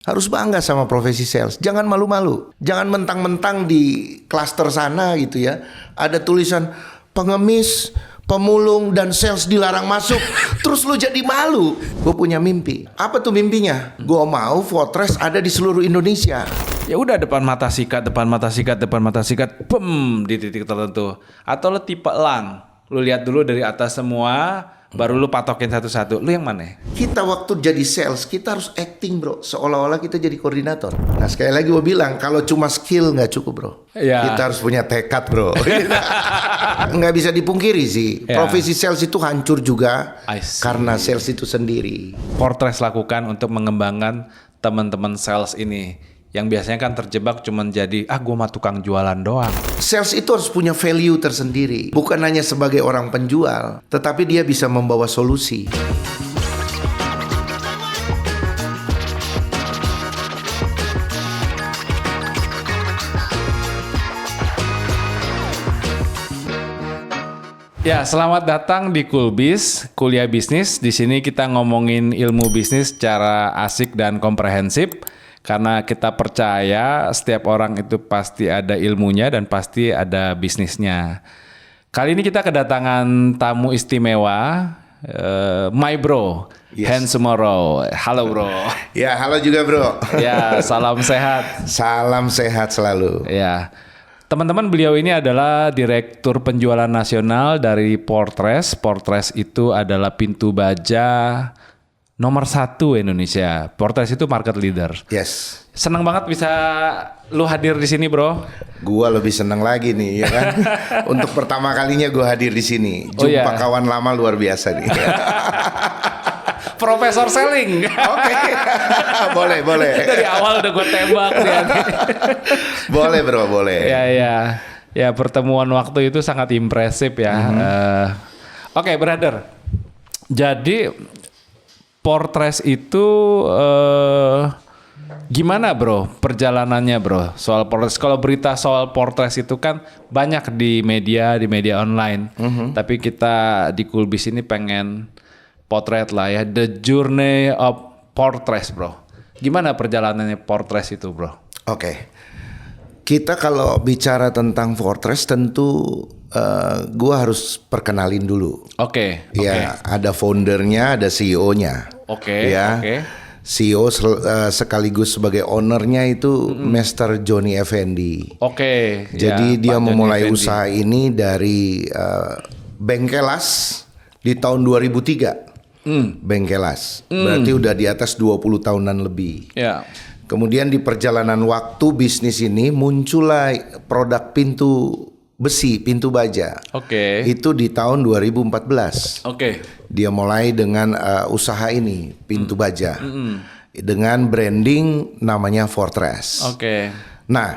Harus bangga sama profesi sales. Jangan malu-malu. Jangan mentang-mentang di klaster sana gitu ya. Ada tulisan pengemis, pemulung, dan sales dilarang masuk. Terus lu jadi malu. Gue punya mimpi. Apa tuh mimpinya? Gue mau Fortress ada di seluruh Indonesia. Ya udah depan mata sikat, bem di titik tertentu. Atau lo tipe elang. Lu lihat dulu dari atas semua, baru lu patokin satu-satu. Lu yang mana? Kita waktu jadi sales, kita harus acting bro. Seolah-olah kita jadi koordinator. Nah sekali lagi gue bilang, kalau cuma skill nggak cukup bro. Ya. Kita harus punya tekad bro. Nggak bisa dipungkiri sih. Ya. Profesi sales itu hancur juga I see. karena sales itu sendiri. Fortress lakukan untuk mengembangkan teman-teman sales ini. Yang biasanya kan terjebak cuman jadi, gue mah tukang jualan doang. Sales itu harus punya value tersendiri. Bukan hanya sebagai orang penjual, tetapi dia bisa membawa solusi. Ya, selamat datang di Coolbiz, kuliah bisnis. Di sini kita ngomongin ilmu bisnis secara asik dan komprehensif. Karena kita percaya setiap orang itu pasti ada ilmunya dan pasti ada bisnisnya. Kali ini kita kedatangan tamu istimewa, my bro, Yes. Handsome Bro. Halo bro. Ya, halo juga bro. Ya, salam sehat. Salam sehat selalu. Ya, teman-teman, beliau ini adalah Direktur Penjualan Nasional dari Fortress. Fortress itu adalah pintu baja nomor 1 Indonesia. Fortress itu market leader. Yes. Senang banget bisa lu hadir di sini, bro. Gua lebih senang lagi nih, ya kan? Untuk pertama kalinya gua hadir di sini. Oh, Jumpa iya. kawan lama luar biasa nih. Profesor Selling. Oke. Boleh. Dari awal udah gue tembak dia. Boleh bro, boleh. Ya, pertemuan waktu itu sangat impresif ya. Oke, brother. Jadi Fortress itu gimana bro perjalanannya bro soal Fortress? Kalau berita soal Fortress itu kan banyak di media online. Tapi kita di Coolbiz ini pengen potret lah ya, the journey of Fortress bro. Gimana perjalanannya Fortress itu bro? Oke. Kita kalau bicara tentang Fortress tentu gua harus perkenalin dulu. Oke. Ya, ada foundernya, ada CEO-nya. Oke. Ya. CEO sekaligus sebagai ownernya itu Mr. Johnny Effendi. Oke. Jadi ya, dia Pak memulai Johnny Effendi. usaha ini dari Bengkelas di tahun 2003. Bengkelas. Berarti udah di atas 20 tahunan lebih. Ya. Kemudian di perjalanan waktu bisnis ini muncullah produk pintu besi, pintu baja. Oke. Itu di tahun 2014. Oke. Dia mulai dengan usaha ini, pintu baja. Dengan branding namanya Fortress. Oke. Nah,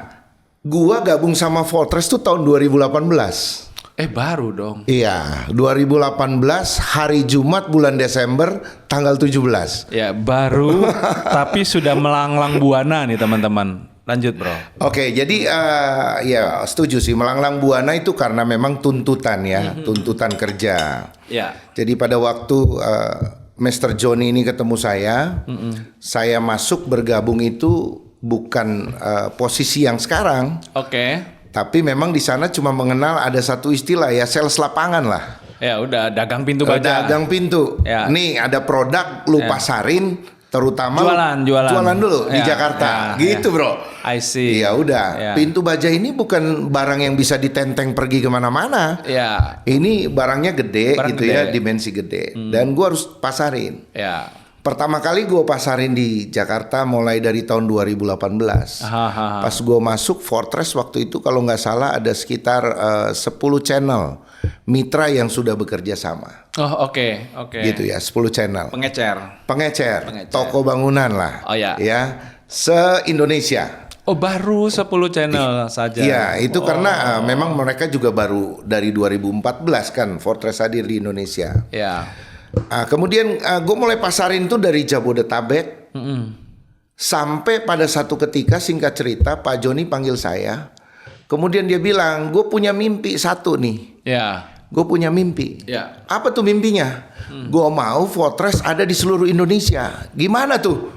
gua gabung sama Fortress tuh tahun 2018. Baru dong. Iya, 2018 hari Jumat bulan Desember tanggal 17. Ya, baru tapi sudah melanglang buana nih teman-teman. Lanjut bro. Oke, jadi ya setuju sih, melanglang buana itu karena memang tuntutan ya, tuntutan kerja. Ya. Jadi pada waktu Mr. Johnny ini ketemu saya masuk bergabung itu bukan posisi yang sekarang, Oke. tapi memang di sana cuma mengenal ada satu istilah ya, sales lapangan lah. Ya udah, dagang pintu baja. Dagang pintu. Ya. Nih ada produk lu pasarin, terutama Jualan dulu di Ya, Jakarta, ya, gitu ya. bro. I see. Ya udah, Ya. pintu baja ini bukan barang yang bisa ditenteng pergi kemana-mana. Ya. Ini barangnya gede Barang gitu gede. ya, dimensi gede. Dan gua harus pasarin. Ya. Pertama kali gue pasarin di Jakarta mulai dari tahun 2018. Pas gue masuk Fortress waktu itu kalau nggak salah ada sekitar 10 channel mitra yang sudah bekerja sama. Oh oke. Gitu ya, 10 channel. Pengecer. Toko bangunan lah. Oh, ya. Se-Indonesia. Oh baru 10 channel saja. Iya, itu karena memang mereka juga baru dari 2014 kan Fortress hadir di Indonesia. Ya. Kemudian gue mulai pasarin tuh dari Jabodetabek sampai pada satu ketika, singkat cerita, Pak Joni panggil saya. Kemudian dia bilang, gue punya mimpi satu nih. Ya. Gue punya mimpi. Ya. Apa tuh mimpinya? Gue mau Fortress ada di seluruh Indonesia. Gimana tuh?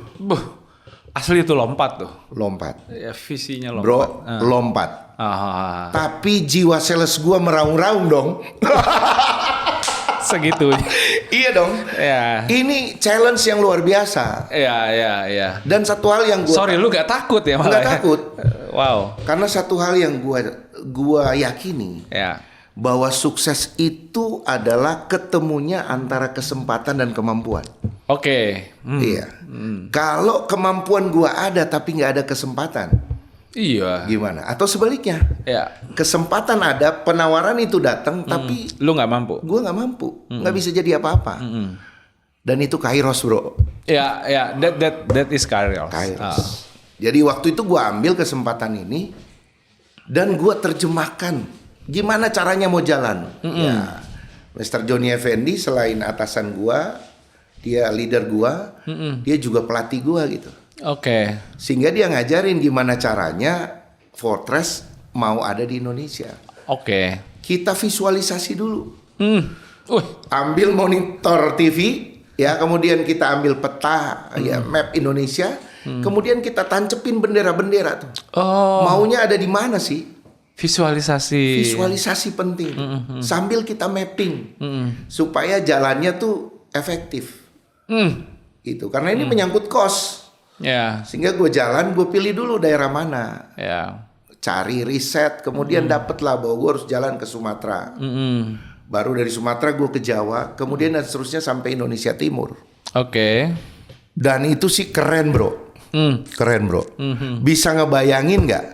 Asli itu lompat tuh. Lompat. Ya, visinya lompat. Bro, lompat. Tapi jiwa sales gua meraung-raung dong. Segitunya. Iya dong. Ya. Ini challenge yang luar biasa. Iya. Dan satu hal yang gua Sorry, lu gak takut ya malah? nggak takut. Wow. Karena satu hal yang gua yakini Ya. bahwa sukses itu adalah ketemunya antara kesempatan dan kemampuan. Oke. Iya. Kalau kemampuan gua ada tapi nggak ada kesempatan, Iya. gimana? Atau sebaliknya, Ya. kesempatan ada, penawaran itu datang, tapi Lu nggak mampu. gua nggak mampu, nggak bisa jadi apa-apa. Dan itu kairos, bro. Ya. That is kairos. Kairos. Jadi waktu itu gua ambil kesempatan ini dan gua terjemahkan gimana caranya mau jalan. Ya, Mr. Johnny Effendi selain atasan gua, dia leader gua, dia juga pelatih gua gitu. Oke. Sehingga dia ngajarin gimana caranya Fortress mau ada di Indonesia. Oke. Kita visualisasi dulu. Wih. Ambil monitor TV, ya, kemudian kita ambil peta, ya, map Indonesia, kemudian kita tancepin bendera-bendera tuh. Oh. Maunya ada di mana sih? Visualisasi. Visualisasi penting. Sambil kita mapping supaya jalannya tuh efektif. Gitu. Karena ini menyangkut kos. Ya. Sehingga gue jalan, gue pilih dulu daerah mana. Ya. Cari riset, kemudian dapatlah bahwa gue harus jalan ke Sumatera. Baru dari Sumatera gue ke Jawa, kemudian dan seterusnya sampai Indonesia Timur. Oke. Dan itu sih keren, bro. Keren, bro. Bisa ngebayangin nggak?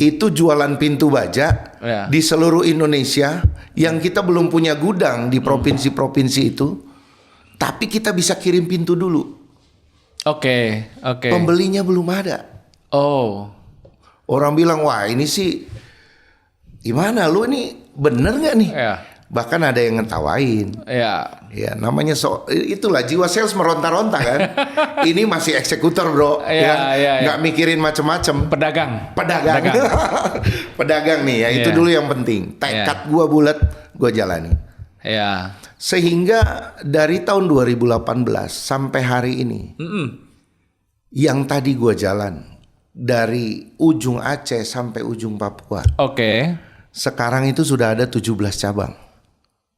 Itu jualan pintu baja di seluruh Indonesia yang kita belum punya gudang di provinsi-provinsi itu, tapi kita bisa kirim pintu dulu. Oke. Pembelinya belum ada. Oh. Orang bilang, wah ini sih gimana, lu ini bener nggak nih? Ya. Bahkan ada yang ngetawain. Ya. Ya namanya itulah jiwa sales meronta-ronta kan. Ini masih eksekutor, bro. Ya. Nggak mikirin macem-macem. Pedagang. Pedagang nih ya, itu dulu yang penting. Tekad gua bulat, gua jalani. Ya. Sehingga dari tahun 2018 sampai hari ini, yang tadi gua jalan dari ujung Aceh sampai ujung Papua, Oke. sekarang itu sudah ada 17 cabang.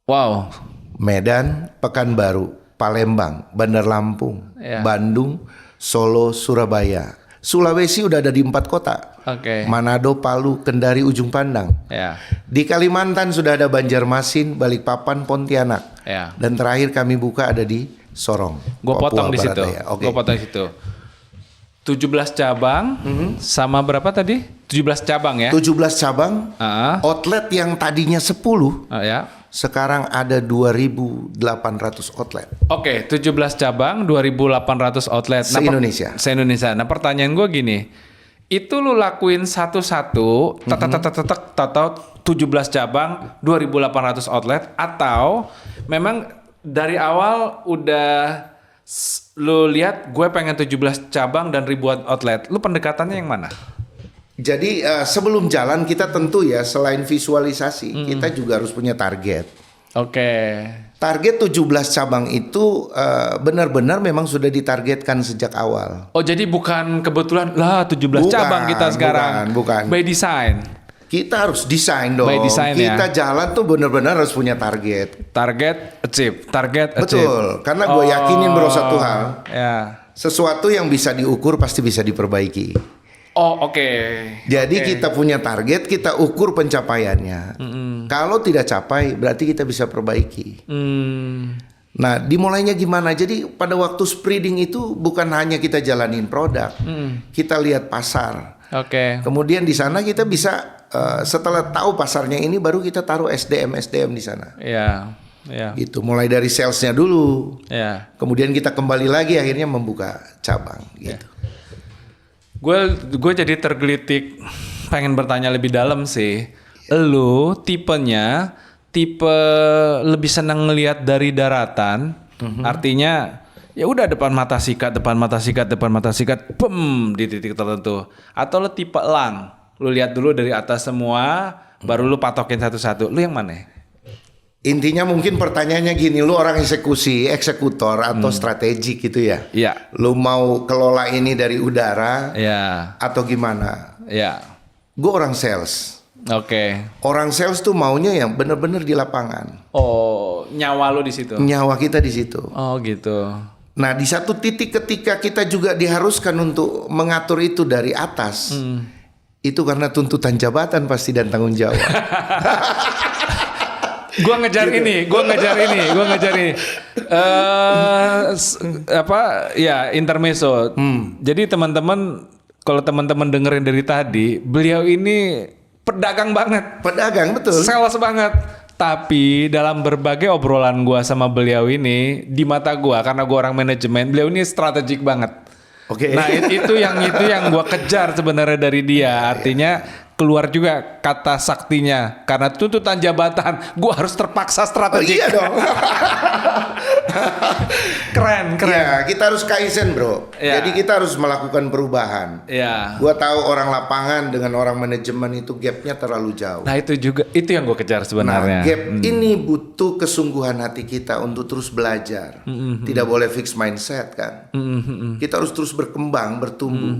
Wow. Medan, Pekanbaru, Palembang, Bandar Lampung, Bandung, Solo, Surabaya. Sulawesi udah ada di 4 kota. Oke. Manado, Palu, Kendari, Ujung Pandang. Ya. Di Kalimantan sudah ada Banjarmasin, Balikpapan, Pontianak. Ya. Dan terakhir kami buka ada di Sorong. Gue Papua potong di Barat situ. Daya. Oke. Gue potong di situ. 17 cabang sama berapa tadi? 17 cabang ya? 17 cabang. Outlet yang tadinya 10, Ya. sekarang ada 2.800 outlet. Oke, 17 cabang, 2.800 outlet. Se-Indonesia. Se-Indonesia. Nah, pertanyaan gue gini. Itu lu lakuin satu-satu, atau 17 cabang, 2.800 outlet, atau memang dari awal udah lu lihat gue pengen 17 cabang dan ribuan outlet. Lu pendekatannya yang mana? Jadi sebelum jalan kita tentu ya selain visualisasi, kita juga harus punya target. Oke. Target 17 cabang itu benar-benar memang sudah ditargetkan sejak awal. Oh, jadi bukan kebetulan lah 17 cabang kita sekarang. Bukan. By design. Kita harus desain dong. By design, kita jalan tuh benar-benar harus punya target. Target achieve. Betul. Karena gue yakinin bro satu hal. Ya. Sesuatu yang bisa diukur pasti bisa diperbaiki. Oh, oke. Jadi kita punya target, kita ukur pencapaiannya. Kalau tidak capai, berarti kita bisa perbaiki. Nah, dimulainya gimana? Jadi pada waktu spreading itu bukan hanya kita jalanin produk, kita lihat pasar. Oke. Kemudian di sana kita bisa setelah tahu pasarnya ini, baru kita taruh SDM di sana. Ya. Gitu. Mulai dari salesnya dulu. Ya. Kemudian kita kembali lagi akhirnya membuka cabang. Gitu. Gue jadi tergelitik pengen bertanya lebih dalam sih. Lu tipenya tipe lebih senang ngelihat dari daratan, artinya ya udah depan mata sikat, di titik tertentu. Atau lu tipe elang, lu lihat dulu dari atas semua, baru lu patokin satu-satu. Lu yang mana? Intinya mungkin pertanyaannya gini, lu orang eksekutor atau strategik gitu ya? Iya. Lu mau kelola ini dari udara Iya. atau gimana? Iya. Gue orang sales. Oke. Orang sales tuh maunya yang bener-bener di lapangan. Oh, nyawa lu di situ. Nyawa kita di situ. Oh, gitu. Nah, di satu titik ketika kita juga diharuskan untuk mengatur itu dari atas, itu karena tuntutan jabatan pasti dan tanggung jawab. Gua ngejar ini. Intermezzo. Jadi teman-teman, kalau teman-teman dengerin dari tadi, beliau ini pedagang banget. Pedagang, betul. Sales banget. Tapi dalam berbagai obrolan gua sama beliau ini, di mata gua, karena gua orang manajemen, beliau ini strategik banget. Oke. Nah itu yang gua kejar sebenarnya dari dia. Artinya keluar juga kata saktinya, karena tuntutan jabatan gua harus terpaksa strategik. Iya dong. Keren. Ya, kita harus kaizen, bro. Ya. Jadi kita harus melakukan perubahan. Ya. Gua tahu orang lapangan dengan orang manajemen itu gapnya terlalu jauh. Nah itu yang gua kejar sebenarnya. Nah, gap ini butuh kesungguhan hati kita untuk terus belajar. Tidak boleh fix mindset kan. Kita harus terus berkembang, bertumbuh.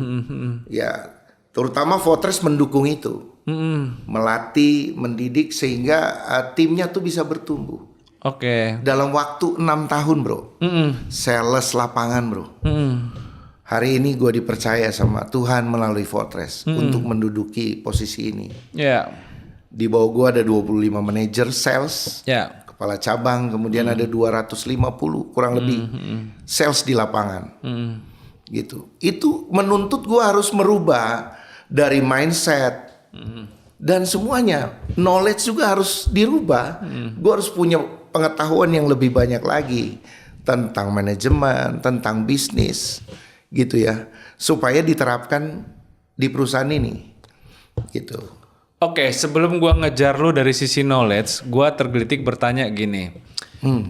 Ya, terutama Fortress mendukung itu. Melatih, mendidik sehingga timnya tuh bisa bertumbuh. Oke. Dalam waktu 6 tahun, bro. Sales lapangan, bro. Hari ini gue dipercaya sama Tuhan melalui Fortress untuk menduduki posisi ini. Ya. Di bawah gue ada 25 manajer sales, Ya. kepala cabang, kemudian ada 250 kurang lebih sales di lapangan. Gitu. Itu menuntut gue harus merubah dari mindset dan semuanya. Knowledge juga harus dirubah. Gue harus punya pengetahuan yang lebih banyak lagi tentang manajemen, tentang bisnis, gitu ya, supaya diterapkan di perusahaan ini, gitu. Oke, sebelum gua ngejar lu dari sisi knowledge, gua tergelitik bertanya gini.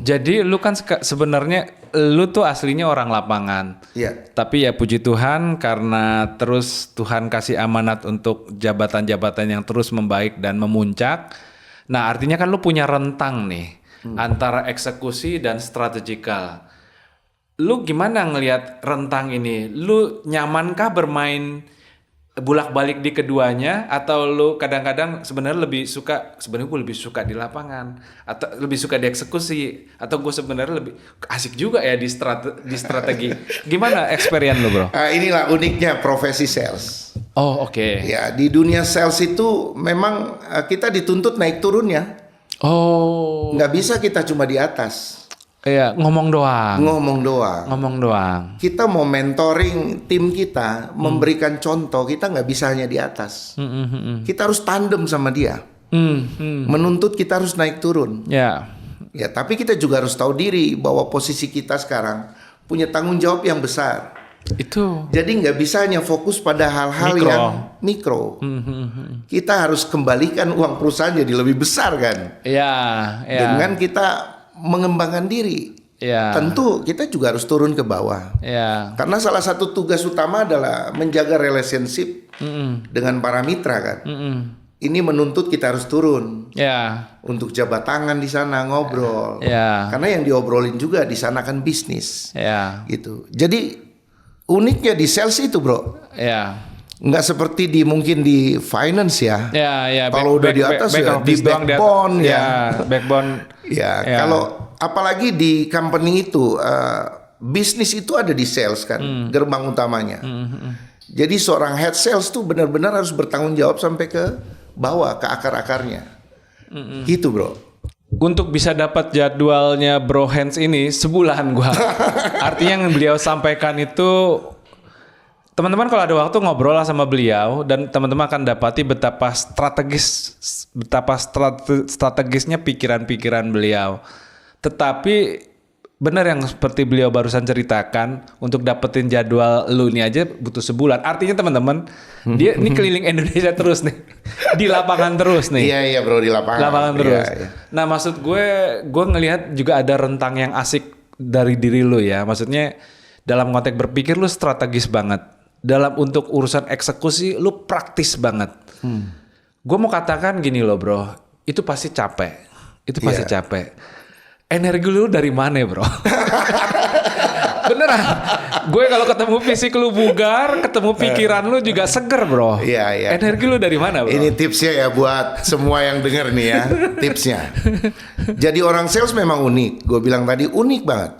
Jadi lu kan sebenarnya lu tuh aslinya orang lapangan. Iya. Tapi ya puji Tuhan karena terus Tuhan kasih amanat untuk jabatan-jabatan yang terus membaik dan memuncak. Nah, artinya kan lu punya rentang nih antara eksekusi dan strategikal. Lu gimana ngelihat rentang ini? Lu nyamankah bermain bolak-balik di keduanya, atau lu kadang-kadang sebenarnya gue lebih suka di lapangan, atau lebih suka di eksekusi, atau gue sebenarnya lebih asik juga ya di strategi. Gimana experience lu, bro? Inilah uniknya profesi sales. Oh, oke. Ya, di dunia sales itu memang kita dituntut naik turunnya. Oh. Nggak bisa kita cuma di atas. Iya, ngomong doang. Kita mau mentoring tim kita, memberikan contoh, kita nggak bisa hanya di atas. Kita harus tandem sama dia. Menuntut kita harus naik turun. Ya. Ya, tapi kita juga harus tahu diri bahwa posisi kita sekarang punya tanggung jawab yang besar. Itu. Jadi nggak bisa hanya fokus pada hal-hal yang mikro. Kita harus kembalikan uang perusahaan jadi lebih besar kan. Iya. Dengan kita mengembangkan diri. Ya. Tentu kita juga harus turun ke bawah. Ya. Karena salah satu tugas utama adalah menjaga relationship dengan para mitra kan. Ini menuntut kita harus turun. Ya. Untuk jabat tangan di sana ngobrol. Ya. Karena yang diobrolin juga di sana kan bisnis. Ya. Gitu. Jadi uniknya di sales itu, bro. Ya. Nggak seperti mungkin di finance ya. Ya. Kalau udah di atas ya di backbone ya. Backbone. Ya. Kalau apalagi di company itu bisnis itu ada di sales kan, gerbang utamanya. Jadi seorang head sales tuh benar-benar harus bertanggung jawab sampai ke bawah, ke akar-akarnya. Gitu, bro. Untuk bisa dapat jadwalnya Bro Hands ini sebulan gua. Artinya yang beliau sampaikan itu, teman-teman kalau ada waktu ngobrol lah sama beliau, dan teman-teman akan dapati betapa strategisnya pikiran-pikiran beliau. Tetapi benar yang seperti beliau barusan ceritakan, untuk dapetin jadwal lu ini aja butuh sebulan. Artinya teman-teman, dia ini keliling Indonesia terus nih. Di lapangan terus nih. Iya bro, di lapangan. Terus. Iya. Nah, maksud gue ngelihat juga ada rentang yang asik dari diri lu ya. Maksudnya dalam konteks berpikir lu strategis banget. Dalam untuk urusan eksekusi lu praktis banget. Gue mau katakan gini loh, bro. Itu pasti capek. itu pasti Iya. capek. Energi lu dari mana bro? Beneran. Gue kalau ketemu fisik lu bugar, ketemu pikiran lu juga seger bro. Iya, iya. Energi lu dari mana bro? Ini tipsnya ya buat semua yang denger nih ya, tipsnya. Jadi orang sales memang unik. Gue bilang tadi unik banget.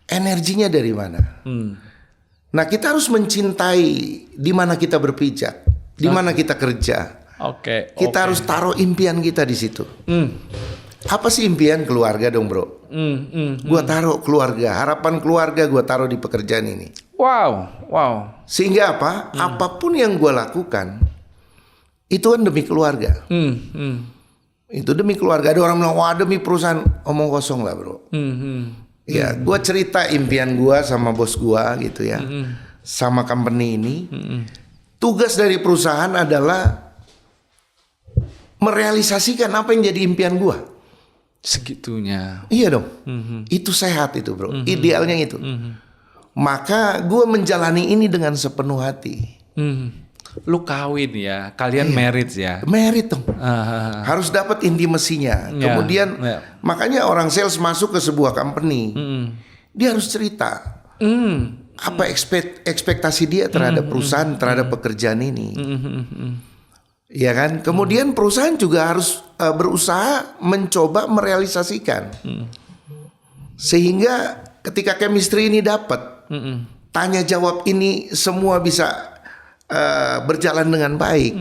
Energinya dari mana? Nah kita harus mencintai di mana kita berpijak, di mana kita kerja. Oke. Kita harus taruh impian kita di situ. Apa sih impian? Keluarga dong bro. Gua taruh keluarga, harapan keluarga gua taruh di pekerjaan ini. Wow. Sehingga apa? Apapun yang gua lakukan itu kan demi keluarga. Itu demi keluarga. Ada orang bilang wah demi perusahaan, omong kosong lah bro. Ya, gua cerita impian gua sama bos gua gitu ya, sama company ini. Tugas dari perusahaan adalah merealisasikan apa yang jadi impian gua. Segitunya. Iya dong. Itu sehat itu bro. Idealnya itu. Maka gue menjalani ini dengan sepenuh hati. Lu kawin ya, kalian married ya. Merit dong. Harus dapat intimasinya. Ya, Kemudian ya. makanya orang sales masuk ke sebuah company. Dia harus cerita. Apa ekspektasi dia terhadap perusahaan, terhadap pekerjaan ini. Ya kan. Kemudian perusahaan juga harus berusaha mencoba merealisasikan. Sehingga ketika chemistry ini dapat, tanya jawab ini semua bisa berjalan dengan baik.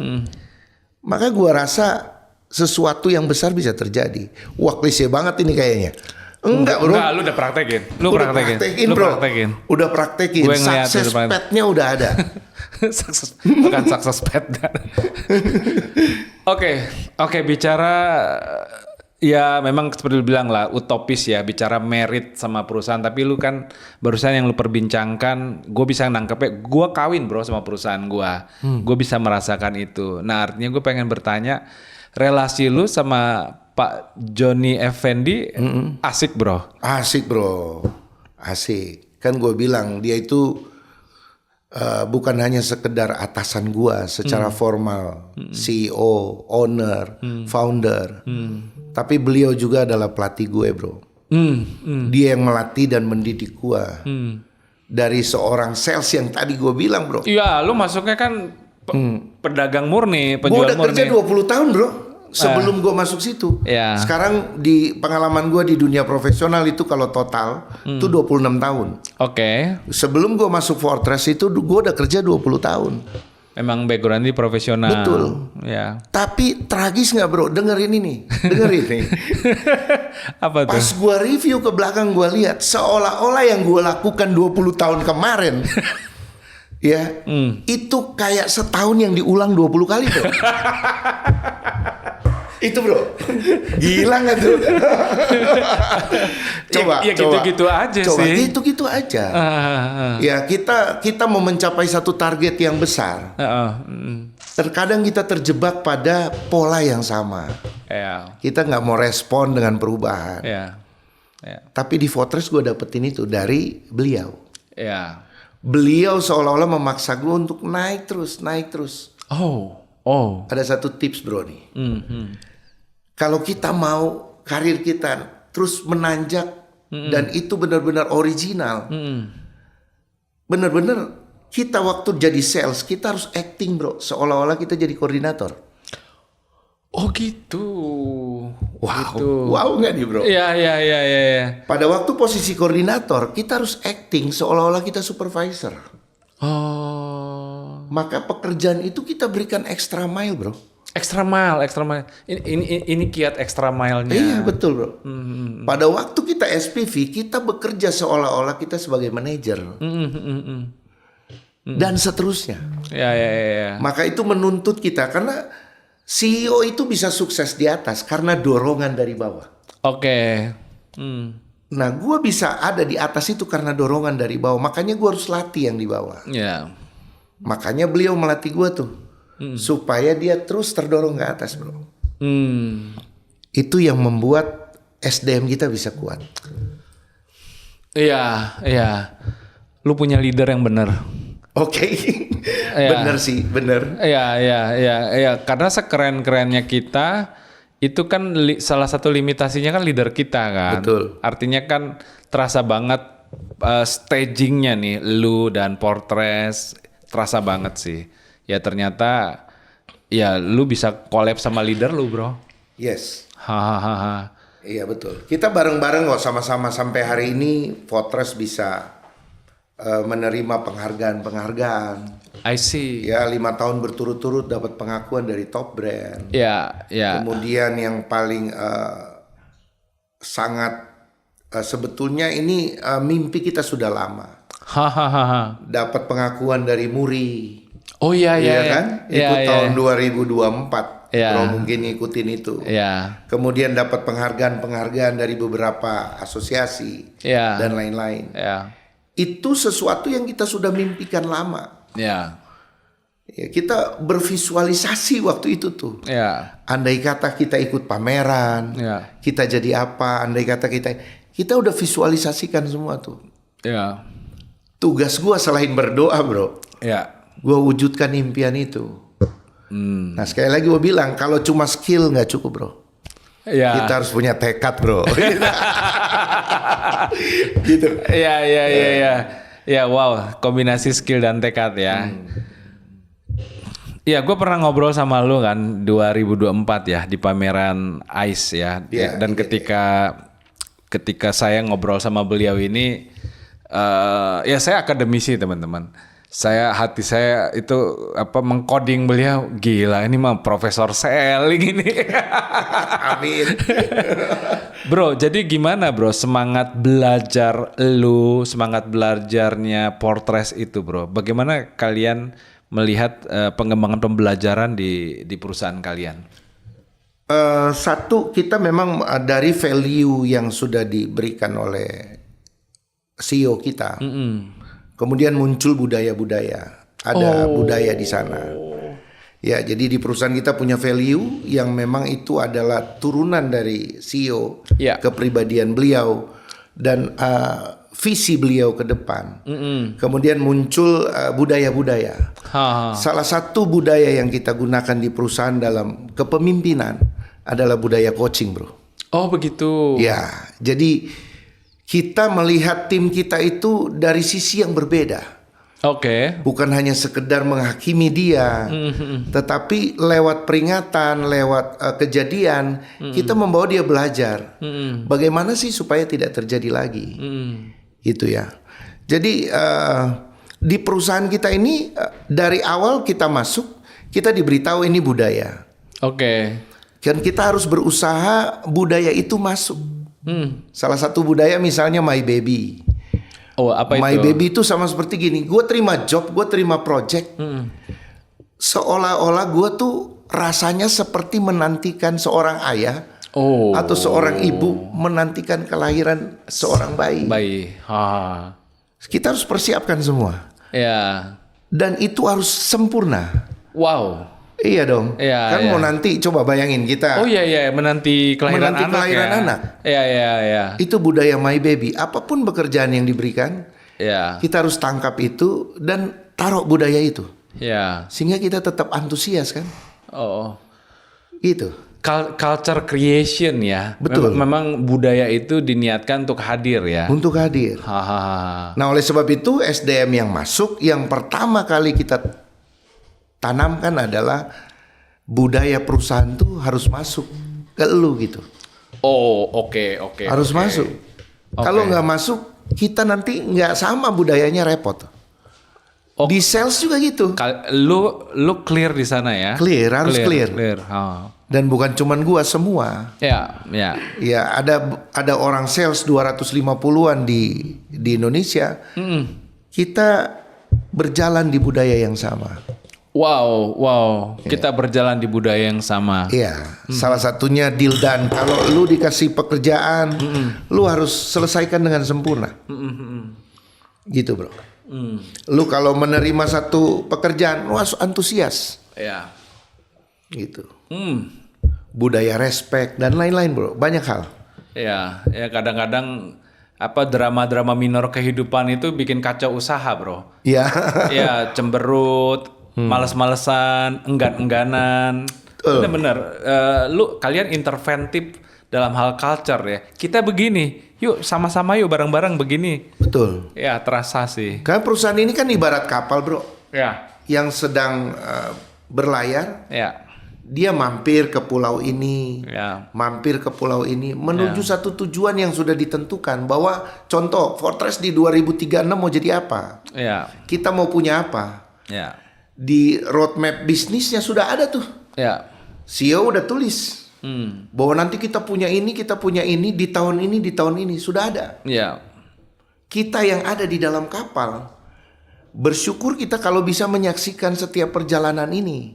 Maka gua rasa sesuatu yang besar bisa terjadi. Wah klise banget ini kayaknya. Enggak bro. Enggak, lu udah praktekin. Lu Udah praktekin bro. praktekin. Udah praktekin. Gue ngeliat Success di depan. pad-nya udah ada. Bukan sukses pet. Oke, bicara ya memang seperti lu bilang lah utopis ya bicara merit sama perusahaan, tapi lu kan barusan yang lu perbincangkan gue bisa nangkepnya, gue kawin bro sama perusahaan gue bisa merasakan itu. Nah artinya gue pengen bertanya, relasi lu sama Pak Johnny Effendi asik bro? Asik bro. Asik. Kan gue bilang dia itu bukan hanya sekedar atasan gua secara formal, CEO, owner, founder, tapi beliau juga adalah pelatih gue bro. Dia yang melatih dan mendidik gua dari seorang sales yang tadi gue bilang bro. Iya, lu masuknya kan pedagang murni, Gue penjual udah murni. kerja 20 tahun bro sebelum gue masuk situ. Ya. Sekarang di pengalaman gue di dunia profesional itu kalau total itu 26 tahun. Oke, Sebelum gue masuk Fortress itu gue udah kerja 20 tahun. memang background di profesional. Betul. Ya. Tapi tragis nggak bro? Dengerin ini, dengerin nih. Apa Pas tuh? gue review ke belakang gue lihat seolah-olah yang gue lakukan 20 tahun kemarin, ya itu kayak setahun yang diulang 20 kali bro. Itu bro, gila nggak tuh? Coba, Ya gitu-gitu aja coba, sih. gitu-gitu aja. Ya kita mau mencapai satu target yang besar. Terkadang kita terjebak pada pola yang sama. Ya, Kita nggak mau respon dengan perubahan. ya, Tapi di Fortress gue dapetin itu dari beliau. ya. Beliau seolah-olah memaksa gue untuk naik terus. Oh. Ada satu tips bro nih. Kalau kita mau karir kita terus menanjak dan itu benar-benar original, benar-benar kita waktu jadi sales kita harus acting bro, seolah-olah kita jadi koordinator. Oh gitu. Wow, Gitu. wow nggak nih bro? Ya. Pada waktu posisi koordinator kita harus acting seolah-olah kita supervisor. Oh. Maka pekerjaan itu kita berikan extra mile bro. Extra mile. Ini kiat extra mile-nya. Iya betul bro. Pada waktu kita SPV kita bekerja seolah-olah kita sebagai manajer dan seterusnya. Ya. Maka itu menuntut kita karena CEO itu bisa sukses di atas karena dorongan dari bawah. Oke. Nah gue bisa ada di atas itu karena dorongan dari bawah. Makanya gue harus latih yang di bawah. Ya. Makanya beliau melatih gue tuh supaya dia terus terdorong ke atas bro. Itu yang membuat SDM kita bisa kuat. Iya. Lu punya leader yang benar. Oke, Iya. bener sih, bener. Iya. Karena sekeren-kerennya kita, itu kan salah satu limitasinya kan leader kita kan. Betul. Artinya kan terasa banget stagingnya nih, lu dan Portres terasa banget sih. Ya ternyata ya lu bisa collab sama leader lu bro. Yes. Hahaha. Iya betul. Kita bareng-bareng kok sama-sama sampai hari ini Fortress bisa menerima penghargaan-penghargaan. I see. Ya 5 tahun berturut-turut dapat pengakuan dari top brand. Ya, ya. Kemudian yang paling sangat sebetulnya ini mimpi kita sudah lama. Hahaha. Dapat pengakuan dari Muri. Oh iya Iya kan? Iya, Itu iya. tahun 2024. Iya. Bro mungkin ngikutin itu. Ya. Kemudian dapat penghargaan-penghargaan dari beberapa asosiasi Ya. dan lain-lain. Ya. Itu sesuatu yang kita sudah mimpikan lama. Ya. Ya, kita bervisualisasi waktu itu tuh. Ya. Andai kata kita ikut pameran, Ya. kita jadi apa? Andai kata kita udah visualisasikan semua tuh. Ya. Tugas gua selain berdoa, bro, Ya. gua wujudkan impian itu. Nah sekali lagi gua bilang kalau cuma skill nggak cukup, bro. Ya. Kita harus punya tekad, bro. Gitu. Ya. Ya, wow, kombinasi skill dan tekad ya. Ya, gue pernah ngobrol sama lu kan 2024 ya di pameran ICE ya. Iya, Dan ketika saya ngobrol sama beliau ini, ya saya akademisi teman-teman. Hati saya itu mengcoding beliau, gila ini mah profesor selling ini. Amin. Bro, jadi gimana bro semangat belajar lu, semangat belajarnya Portres itu bro? Bagaimana kalian melihat pengembangan pembelajaran di perusahaan kalian? Satu, kita memang dari value yang sudah diberikan oleh CEO kita. Kemudian muncul budaya-budaya, ada budaya di sana. Ya, jadi di perusahaan kita punya value yang memang itu adalah turunan dari CEO, Ya. kepribadian beliau dan visi beliau ke depan. Kemudian muncul budaya-budaya. Salah satu budaya yang kita gunakan di perusahaan dalam kepemimpinan adalah budaya coaching, bro. Oh begitu. Ya, jadi kita melihat tim kita itu dari sisi yang berbeda. Oke. Bukan hanya sekedar menghakimi dia, tetapi lewat peringatan, lewat kejadian, kita membawa dia belajar. Bagaimana sih supaya tidak terjadi lagi, gitu ya. Jadi di perusahaan kita ini dari awal kita masuk, kita diberitahu ini budaya. Oke. Dan kita harus berusaha budaya itu masuk. Salah satu budaya misalnya my baby. Oh apa itu? My baby itu sama seperti gini. Gue terima job, gue terima project. Seolah-olah gue tuh rasanya seperti menantikan seorang ayah atau seorang ibu menantikan kelahiran seorang bayi. Baik. Kita harus persiapkan semua. Ya. Dan itu harus sempurna. Wow. Iya dong. Iya, kan iya. mau nanti coba bayangin kita. Oh iya menanti kelahiran Menanti anak kelahiran ya. anak. Iya. Itu budaya my baby. Apapun pekerjaan yang diberikan, Ya. kita harus tangkap itu dan taruh budaya itu. Ya. Sehingga kita tetap antusias kan. Oh. Gitu. Culture creation ya. Betul. Memang budaya itu diniatkan untuk hadir ya. Untuk hadir. Hahaha. Nah oleh sebab itu SDM yang masuk, yang pertama kali kita tanamkan adalah budaya perusahaan tuh harus masuk ke lu gitu. Oh oke. Harus masuk. Kalau nggak masuk, kita nanti nggak sama budayanya, repot. Di sales juga gitu. Lu clear di sana ya? Clear, harus clear. Oh. Dan bukan cuman gua, semua. Ya. Ya ada orang sales 250-an di Indonesia. Kita berjalan di budaya yang sama. Wow. Kita berjalan di budaya yang sama. Iya, salah satunya deal done. Kalau lu dikasih pekerjaan, lu harus selesaikan dengan sempurna. Gitu, bro. Lu kalau menerima satu pekerjaan, lu harus antusias. Ya. Gitu. Budaya respect dan lain-lain, bro. Banyak hal. Ya kadang-kadang drama-drama minor kehidupan itu bikin kacau usaha, bro. Iya. Ya, cemberut, males-malesan, enggan-engganan. Bener-bener. Kalian interventif dalam hal culture ya. Kita begini, yuk sama-sama yuk bareng-bareng begini. Betul. Ya terasa sih. Karena perusahaan ini kan ibarat kapal bro, Ya. yang sedang berlayar. Ya. Dia mampir ke pulau ini, Ya. mampir ke pulau ini, menuju satu tujuan yang sudah ditentukan. Bahwa contoh, Fortress di 2036 mau jadi apa? Ya. Kita mau punya apa? Ya. Di roadmap bisnisnya sudah ada tuh. Ya. CEO udah tulis bahwa nanti kita punya ini di tahun ini sudah ada. Ya. Kita yang ada di dalam kapal bersyukur kita kalau bisa menyaksikan setiap perjalanan ini,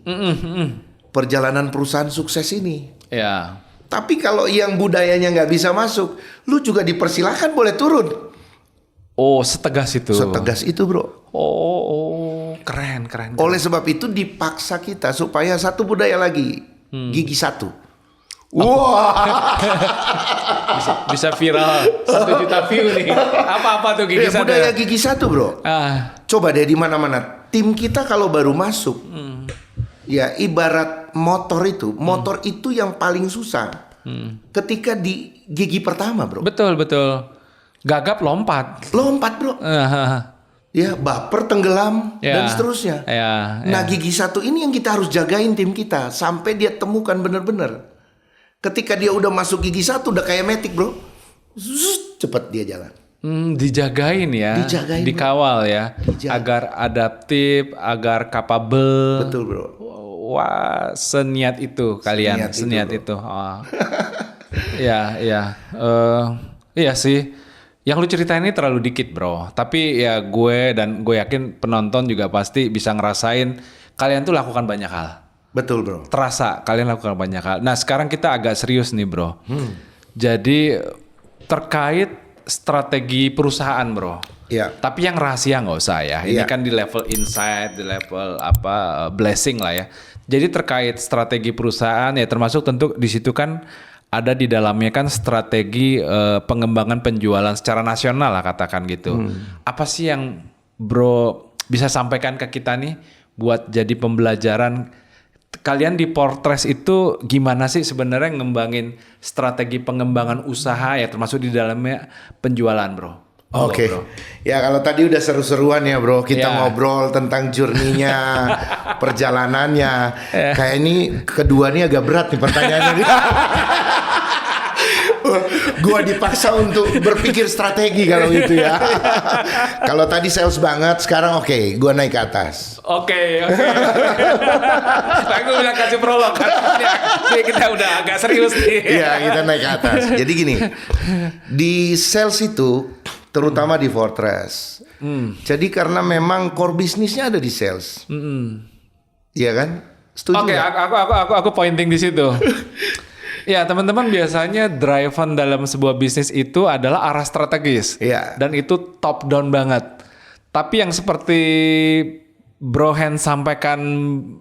perjalanan perusahaan sukses ini. Ya. Tapi kalau yang budayanya nggak bisa masuk, lu juga dipersilahkan boleh turun. Oh, setegas itu. Setegas itu bro. Oh, keren. Oleh sebab itu dipaksa kita supaya satu budaya lagi, gigi satu. Wah, bisa viral 1 juta view nih. Apa tuh gigi satu? budaya gigi satu bro. Coba deh di mana-mana. Tim kita kalau baru masuk, ya ibarat motor itu yang paling susah. Ketika di gigi pertama bro. Betul. Gagap lompat bro. Ya baper tenggelam dan seterusnya. Nah gigi satu ini yang kita harus jagain tim kita sampai dia temukan bener-bener. Ketika dia udah masuk gigi satu udah kayak metik bro, cepet dia jalan. Dijagain ya, Dijagain, dikawal ya, Dijaga. agar adaptif, agar capable. Betul bro. Wah, seniat itu kalian, seniat itu. Oh. Ya. Iya sih. Yang lu ceritain ini terlalu dikit bro. Tapi ya gue yakin penonton juga pasti bisa ngerasain kalian tuh lakukan banyak hal. Betul bro. Terasa kalian lakukan banyak hal. Nah sekarang kita agak serius nih bro. Jadi terkait strategi perusahaan bro. Iya. Tapi yang rahasia nggak usah ya. Ini kan di level insight, di level blessing lah ya. Jadi terkait strategi perusahaan ya termasuk tentu di situ kan ada di dalamnya kan strategi pengembangan penjualan secara nasional lah katakan gitu. Apa sih yang bro bisa sampaikan ke kita nih buat jadi pembelajaran? Kalian di Fortress itu gimana sih sebenarnya ngembangin strategi pengembangan usaha ya termasuk di dalamnya penjualan bro? Oke. Ya kalau tadi udah seru-seruan ya bro, kita ngobrol tentang journey-nya, perjalanannya. Kayak ini kedua nih agak berat nih pertanyaannya. Gua dipaksa untuk berpikir strategi kalau itu ya. Kalau tadi sales banget, sekarang gua naik ke atas. Oke. Aku bilang kasih prolog kan. Ya, kita udah agak serius nih. Iya, kita naik ke atas. Jadi gini, di sales itu terutama di Fortress. Jadi karena memang core bisnisnya ada di sales. Iya kan? Setuju? Oke, aku pointing di situ. Ya teman-teman biasanya driven dalam sebuah bisnis itu adalah arah strategis. Iya. Dan itu top down banget. Tapi yang seperti Bro Hen sampaikan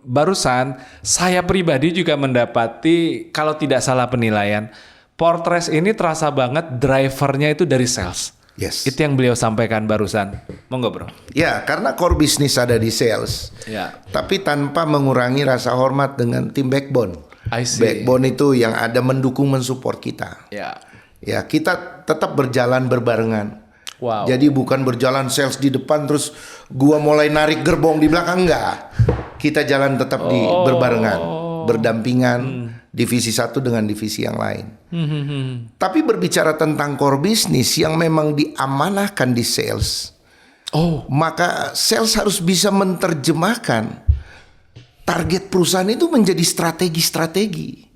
barusan, saya pribadi juga mendapati kalau tidak salah penilaian, Fortress ini terasa banget drivernya itu dari sales. Yes. Itu yang beliau sampaikan barusan. Monggo bro. Ya, karena core bisnis ada di sales. Ya. Tapi tanpa mengurangi rasa hormat dengan tim backbone. I see. Backbone itu yang ada mendukung mensupport kita. Ya. Ya, kita tetap berjalan berbarengan. Wow. Jadi bukan berjalan sales di depan terus gua mulai narik gerbong di belakang, enggak. Kita jalan tetap di berbarengan, berdampingan, divisi satu dengan divisi yang lain. Tapi berbicara tentang core bisnis yang memang diamanahkan di sales, maka sales harus bisa menerjemahkan target perusahaan itu menjadi strategi-strategi.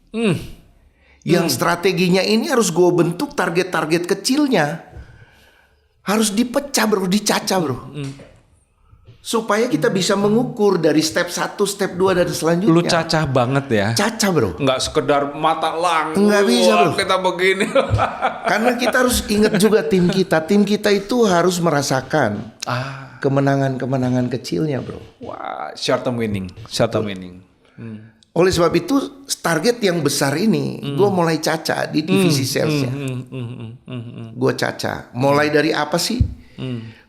Yang strateginya ini harus gue bentuk target-target kecilnya. Harus dipecah bro, dicacah bro. Supaya kita bisa mengukur dari step 1, step 2 dan selanjutnya. Lu cacah banget ya. Cacah bro. Nggak sekedar mata lang. Nggak bisa bro. Kita begini. Karena kita harus ingat juga tim kita. Tim kita itu harus merasakan kemenangan-kemenangan kecilnya bro. Wah, short term winning. Short term winning. Oleh sebab itu target yang besar ini gue mulai caca di divisi salesnya. Gue caca. Mulai dari apa sih?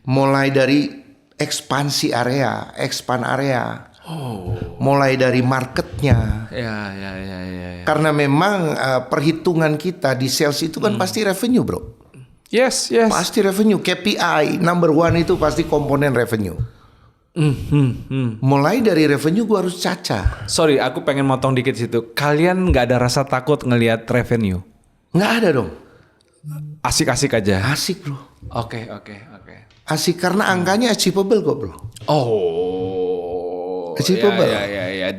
Mulai dari ekspansi area, expand area. mulai dari marketnya. Ya. Karena memang perhitungan kita di sales itu kan pasti revenue, bro. Yes. Pasti revenue. KPI number one itu pasti komponen revenue. Mulai dari revenue gue harus caca. Sorry, aku pengen motong dikit situ. Kalian nggak ada rasa takut ngelihat revenue? Nggak ada dong. Asik-asik aja. Asik, bro. Oke. Asik karena angkanya achievable kok, bro. Oh. Achievable. Ya.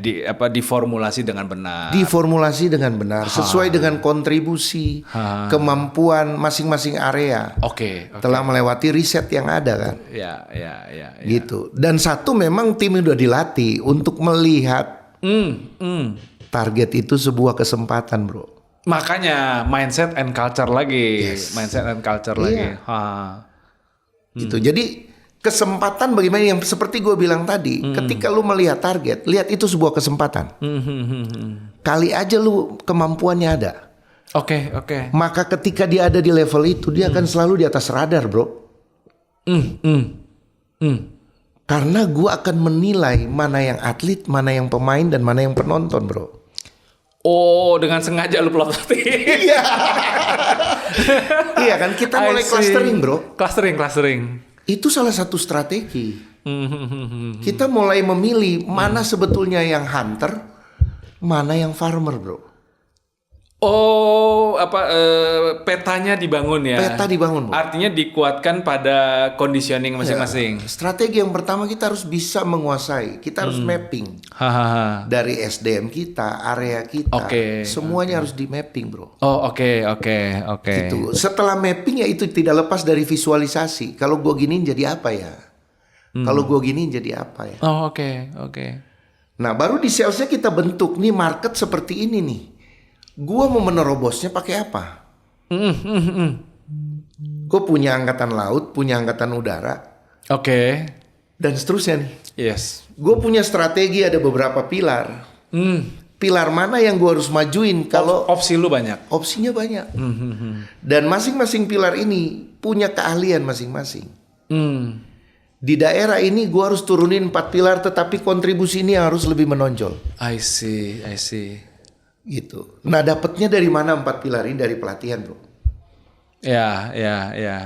Diformulasi dengan benar. Diformulasi dengan benar sesuai dengan kontribusi, kemampuan masing-masing area. Oke. Telah melewati riset yang ada kan. Ya. Gitu. Dan satu memang tim udah dilatih untuk melihat target itu sebuah kesempatan, bro. Makanya mindset and culture lagi. Yes. Mindset and culture lagi. Gitu. Jadi kesempatan bagaimana yang seperti gue bilang tadi, ketika lu melihat target, lihat itu sebuah kesempatan. Kali aja lu kemampuannya ada. Oke. Maka ketika dia ada di level itu, dia akan selalu di atas radar, bro. Karena gue akan menilai mana yang atlet, mana yang pemain, dan mana yang penonton, bro. Oh, dengan sengaja lu pelototin. Iya kan, kita mulai clustering, bro. Clustering. Itu salah satu strategi. Kita mulai memilih mana sebetulnya yang hunter, mana yang farmer, bro. Oh, petanya dibangun ya. Peta dibangun, bro. Artinya dikuatkan pada conditioning masing-masing. Strategi yang pertama kita harus bisa menguasai. Kita harus mapping. Dari SDM kita, area kita, semuanya harus di mapping, bro. Oh, oke. Gitu. Setelah mapping ya itu tidak lepas dari visualisasi. Kalau gua giniin jadi apa ya? Kalau gua giniin jadi apa ya? Oh, oke. Nah, baru di salesnya kita bentuk nih market seperti ini nih. Gua mau menerobosnya pakai apa? Gue punya angkatan laut, punya angkatan udara, Oke. dan seterusnya nih. Yes. Gue punya strategi, ada beberapa pilar. Pilar mana yang gue harus majuin kalau Opsi lu banyak. opsinya banyak. Dan masing-masing pilar ini punya keahlian masing-masing. Di daerah ini gue harus turunin 4 pilar, tetapi kontribusi ini harus lebih menonjol. I see. Gitu. Nah, dapatnya dari mana 4 pilar ini? Dari pelatihan, bro. Ya.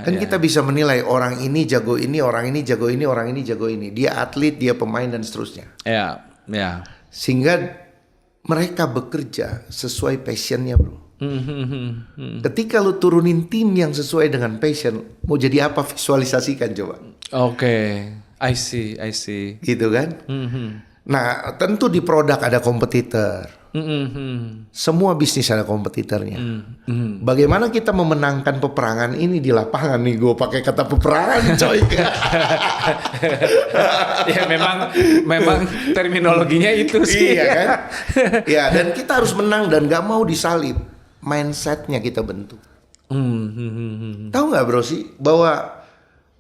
Kan kita bisa menilai orang ini jago ini, orang ini jago ini, orang ini jago ini. Dia atlet, dia pemain, dan seterusnya. Ya. Sehingga mereka bekerja sesuai passionnya, bro. Ketika lu turunin tim yang sesuai dengan passion, mau jadi apa, visualisasikan coba. Oke. I see. Gitu kan? Nah, tentu di produk ada kompetitor. Semua bisnis ada kompetitornya. Bagaimana kita memenangkan peperangan ini di lapangan nih? Gue pakai kata peperangan, coy. Ya memang terminologinya itu sih. Iya kan? Ya, dan kita harus menang dan gak mau disalib. Mindsetnya kita bentuk. Tahu nggak, bro, sih bahwa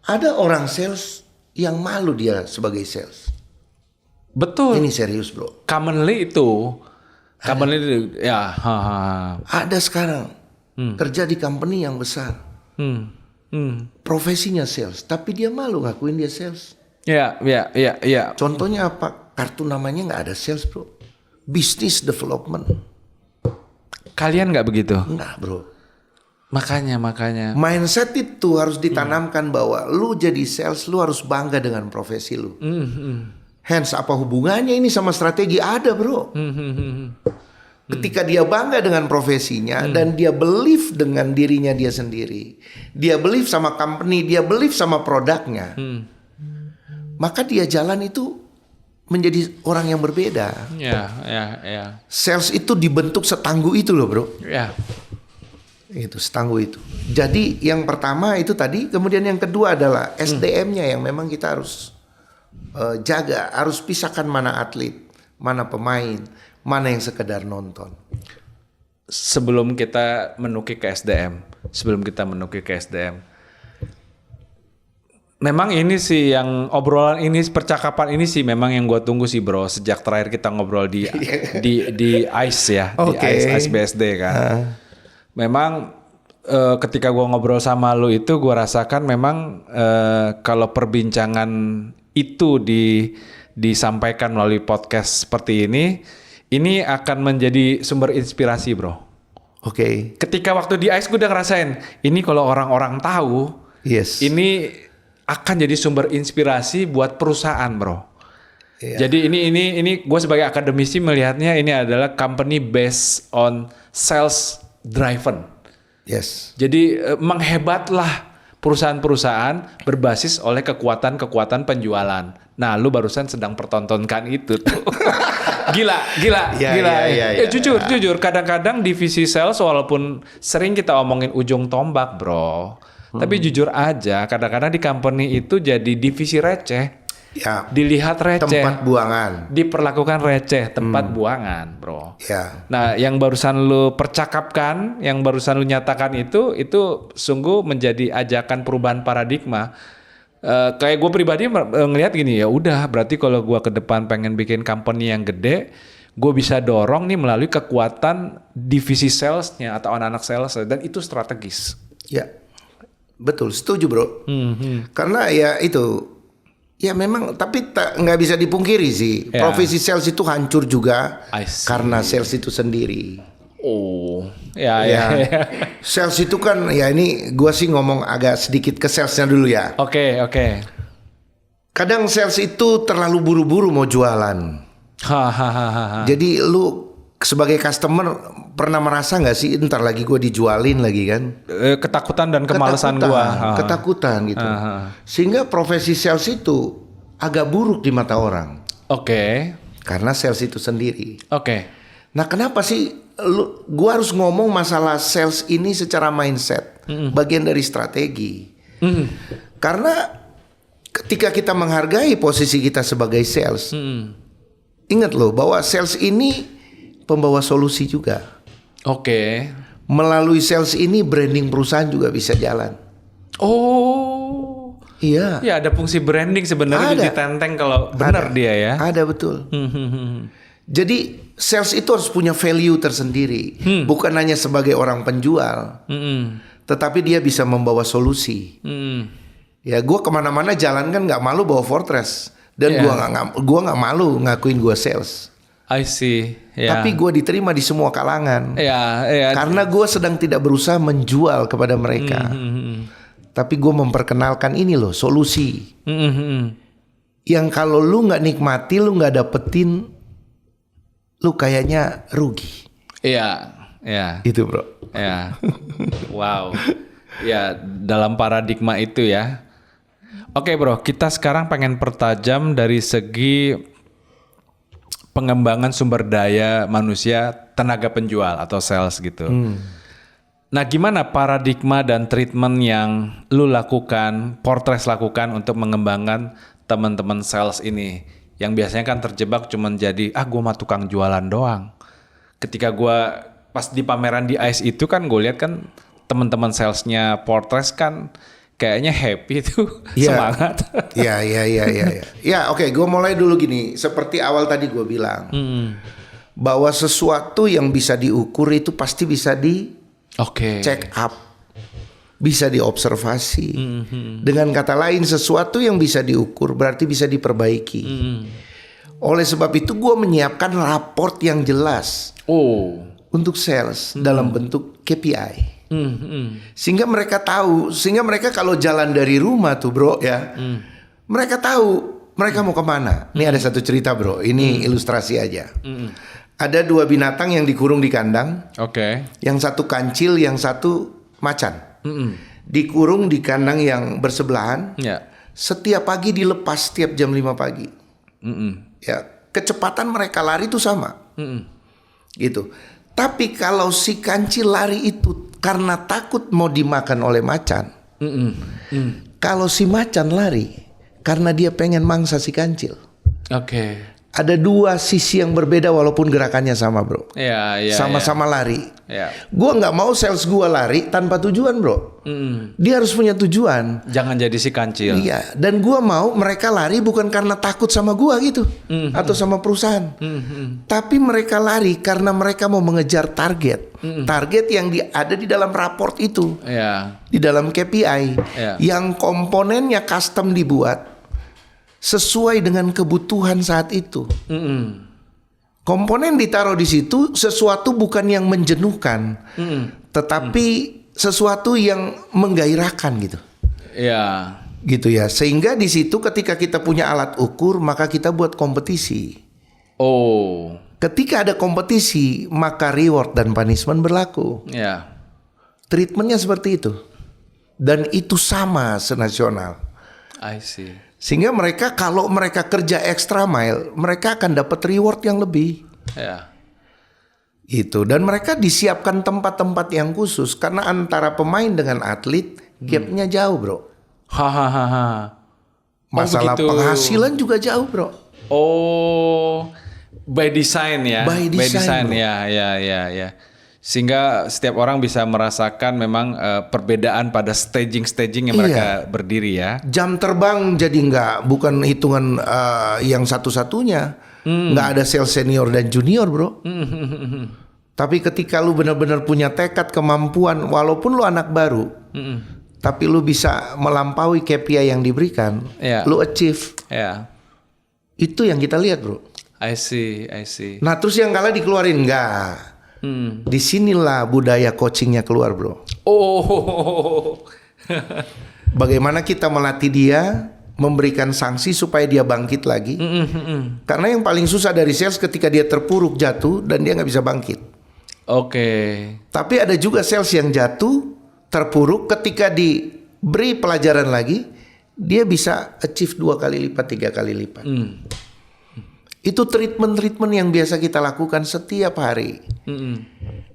ada orang sales yang malu dia sebagai sales. Betul. Ini serius, bro. Commonly ya. Ada sekarang kerja di company yang besar. Profesinya sales, tapi dia malu ngakuin dia sales. Ya. Contohnya apa? Kartu namanya nggak ada sales, bro. Business development. Kalian nggak begitu? Nggak, bro. Makanya. Mindset itu harus ditanamkan bahwa lu jadi sales, lu harus bangga dengan profesi lu. Hence, apa hubungannya ini sama strategi? Ada, bro. Ketika dia bangga dengan profesinya dan dia believe dengan dirinya dia sendiri, dia believe sama company, dia believe sama produknya, maka dia jalan itu menjadi orang yang berbeda. Ya. Sales itu dibentuk setangguh itu loh, bro. Ya. Itu setangguh itu. Jadi yang pertama itu tadi, kemudian yang kedua adalah SDM-nya yang memang kita harus jaga, harus pisahkan mana atlet, mana pemain, mana yang sekedar nonton. Sebelum kita menukik ke SDM, memang ini sih yang obrolan ini, percakapan ini sih memang yang gue tunggu sih, bro. Sejak terakhir kita ngobrol di ICE ya, di ICE BSD kan. Memang ketika gue ngobrol sama lu itu gue rasakan memang kalau perbincangan itu disampaikan melalui podcast seperti ini akan menjadi sumber inspirasi, bro. Oke. Ketika waktu di ICE gue udah ngerasain, ini kalau orang-orang tahu, Yes. ini akan jadi sumber inspirasi buat perusahaan, bro. Iya. Jadi ini gue sebagai akademisi melihatnya ini adalah company based on sales driven. Yes. Jadi menghebatlah perusahaan-perusahaan berbasis oleh kekuatan-kekuatan penjualan. Nah, lu barusan sedang pertontonkan itu tuh. Gila. Ya. Jujur. Kadang-kadang divisi sales walaupun sering kita omongin ujung tombak, bro. Tapi jujur aja, kadang-kadang di company itu jadi divisi receh. Ya. Dilihat receh. Tempat buangan. Diperlakukan receh, tempat buangan, bro. Ya. Nah, yang barusan lu percakapkan, yang barusan lu nyatakan itu sungguh menjadi ajakan perubahan paradigma. Kayak gue pribadi ngelihat gini, ya udah, berarti kalau gue ke depan pengen bikin company yang gede, gue bisa dorong nih melalui kekuatan divisi salesnya atau anak-anak sales, dan itu strategis. Ya. Betul, setuju bro. Karena ya itu. Ya memang, tapi nggak bisa dipungkiri sih. Ya. Profesi sales itu hancur juga I see. karena sales itu sendiri. Oh, ya. Sales itu kan, ya ini gue sih ngomong agak sedikit ke salesnya dulu ya. Oke. Kadang sales itu terlalu buru-buru mau jualan. Hahaha. Jadi lu sebagai customer pernah merasa nggak sih ntar lagi gue dijualin lagi kan? Ketakutan dan kemalasan gua. Ketakutan gitu. Sehingga profesi sales itu agak buruk di mata orang. Oke. Karena sales itu sendiri. Oke. Nah, kenapa sih gua harus ngomong masalah sales ini secara mindset, bagian dari strategi. Karena ketika kita menghargai posisi kita sebagai sales, ingat loh bahwa sales ini pembawa solusi juga. Oke. Melalui sales ini branding perusahaan juga bisa jalan. Oh. Iya. Ya, ada fungsi branding sebenarnya Ada. ditenteng kalau benar dia ya. Ada betul. Jadi sales itu harus punya value tersendiri, bukan hanya sebagai orang penjual, tetapi dia bisa membawa solusi. Ya, gue kemana-mana jalan kan nggak malu bawa Fortress, dan gua nggak malu ngakuin gue sales. I see. Ya. Tapi gue diterima di semua kalangan, ya. karena gue sedang tidak berusaha menjual kepada mereka, tapi gue memperkenalkan ini loh solusi. Yang kalau lu nggak nikmati, lu nggak dapetin, lu kayaknya rugi. Iya. Itu bro. Ya. Wow. Ya, dalam paradigma itu ya. Oke bro, kita sekarang pengen pertajam dari segi pengembangan sumber daya manusia, tenaga penjual atau sales gitu. Nah, gimana paradigma dan treatment yang lu lakukan, Portres lakukan untuk mengembangkan teman-teman sales ini? Yang biasanya kan terjebak cuman jadi, gue mah tukang jualan doang. Ketika gue pas di pameran di ICE itu kan gue lihat kan teman-teman salesnya Portres kan kayaknya happy tuh, semangat. Iya. Ya, oke, gue mulai dulu gini. Seperti awal tadi gue bilang, bahwa sesuatu yang bisa diukur itu pasti bisa di check up, bisa diobservasi. Dengan kata lain, sesuatu yang bisa diukur berarti bisa diperbaiki. Oleh sebab itu, gue menyiapkan raport yang jelas untuk sales dalam bentuk KPI. Sehingga mereka tahu, sehingga mereka kalau jalan dari rumah tuh bro ya, mereka tahu mereka mau kemana. Ini ada satu cerita bro, ini ilustrasi aja. Ada dua binatang yang dikurung di kandang. Yang satu kancil, yang satu macan. Dikurung di kandang yang bersebelahan. Setiap pagi dilepas setiap jam 5 pagi. Ya, kecepatan mereka lari itu sama. Gitu. Tapi kalau si kancil lari itu karena takut mau dimakan oleh macan. Kalau si macan lari karena dia pengen mangsa si kancil. Ada dua sisi yang berbeda walaupun gerakannya sama bro. Sama-sama lari. Gua nggak mau sales gua lari tanpa tujuan bro. Dia harus punya tujuan. Jangan jadi si kancil. Iya. Dan gua mau mereka lari bukan karena takut sama gua gitu, atau sama perusahaan. Tapi mereka lari karena mereka mau mengejar target. Target yang ada di dalam raport itu. Di dalam KPI. Yang komponennya custom dibuat. sesuai dengan kebutuhan saat itu. Komponen ditaruh di situ sesuatu bukan yang menjenuhkan, tetapi sesuatu yang menggairahkan gitu. Ya. Gitu ya. Sehingga di situ ketika kita punya alat ukur, maka kita buat kompetisi. Oh. Ketika ada kompetisi, maka reward dan punishment berlaku. Ya. Treatmentnya seperti itu. Dan itu sama senasional. I see. Sehingga mereka kalau mereka kerja extra mile, mereka akan dapat reward yang lebih. Ya. Itu. Dan mereka disiapkan tempat-tempat yang khusus. Karena antara pemain dengan atlet, gapnya jauh bro. Hahaha. Masalah penghasilan juga jauh bro. Oh, by design ya. By design, bro. Ya. Sehingga setiap orang bisa merasakan memang perbedaan pada staging yang mereka berdiri ya. Jam terbang jadi bukan hitungan yang satu-satunya. Nggak ada sales senior dan junior bro. Tapi ketika lu benar-benar punya tekad, kemampuan, walaupun lu anak baru, tapi lu bisa melampaui KPI yang diberikan, lu achieve. Ya. Itu yang kita lihat bro. I see. Nah terus yang kalah dikeluarin enggak. Disinilah budaya coachingnya keluar bro. Oh. Bagaimana kita melatih dia, memberikan sanksi supaya dia bangkit lagi. Karena yang paling susah dari sales ketika dia terpuruk jatuh dan dia nggak bisa bangkit. Oke. Tapi ada juga sales yang jatuh terpuruk, ketika diberi pelajaran lagi dia bisa achieve 2 kali lipat, 3 kali lipat. Itu treatment yang biasa kita lakukan setiap hari.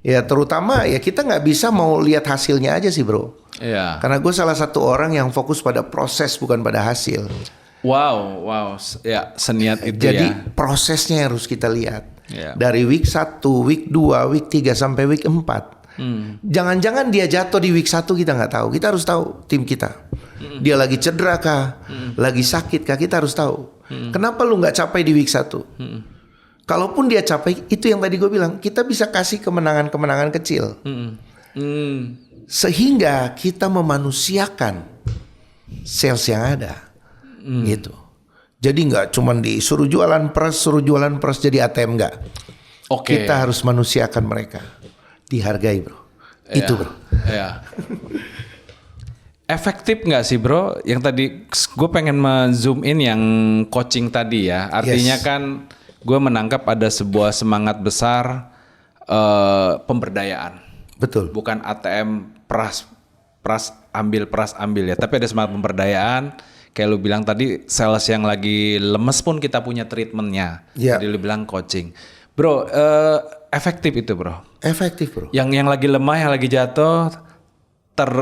Ya terutama ya kita nggak bisa mau lihat hasilnya aja sih bro. Ya. Karena gue salah satu orang yang fokus pada proses bukan pada hasil. Wow. Ya, seniat itu. Jadi ya. prosesnya harus kita lihat. Ya. Dari week 1, week 2, week 3 sampai week 4. Jangan-jangan dia jatuh di week 1 kita nggak tahu. Kita harus tahu tim kita. Dia lagi cedera kah? Lagi sakit kah? Kita harus tahu. Kenapa lu nggak capai di week 1? Kalaupun dia capai, itu yang tadi gue bilang, kita bisa kasih kemenangan-kemenangan kecil. Sehingga kita memanusiakan sales yang ada. Gitu. Jadi nggak cuman disuruh jualan pers jadi ATM, nggak. Oke. Kita harus manusiakan mereka. Dihargai bro. Itu bro. Ya. Efektif nggak sih bro? Yang tadi gue pengen zoom in yang coaching tadi ya. Artinya kan gue menangkap ada sebuah semangat besar pemberdayaan. Betul. Bukan ATM peras ambil ya. Tapi ada semangat pemberdayaan. Kayak lu bilang tadi, sales yang lagi lemes pun kita punya treatmentnya. Jadi lu bilang coaching. Bro, efektif itu bro. Efektif bro. Yang lagi lemah, yang lagi jatuh,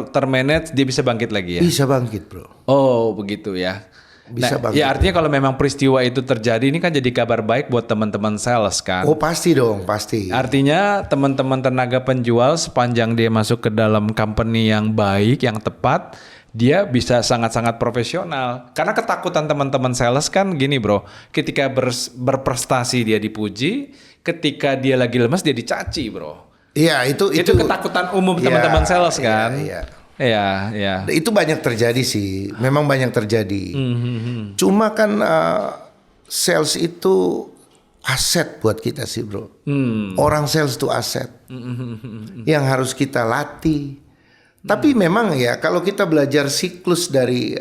termanage, dia bisa bangkit lagi ya? Bisa bangkit bro. Oh begitu ya. Bisa bangkit. Ya artinya kalau memang peristiwa itu terjadi, ini kan jadi kabar baik buat teman-teman sales kan? Oh pasti dong, pasti. Artinya teman-teman tenaga penjual sepanjang dia masuk ke dalam company yang baik, yang tepat, dia bisa sangat-sangat profesional. Karena ketakutan teman-teman sales kan gini bro, ketika berprestasi dia dipuji, ketika dia lagi lemas dia dicaci bro. Iya itu ketakutan umum teman-teman sales kan. Iya. Itu banyak terjadi sih, memang banyak terjadi. Cuma kan sales itu aset buat kita sih bro. Orang sales itu aset yang harus kita latih. Tapi memang ya kalau kita belajar siklus dari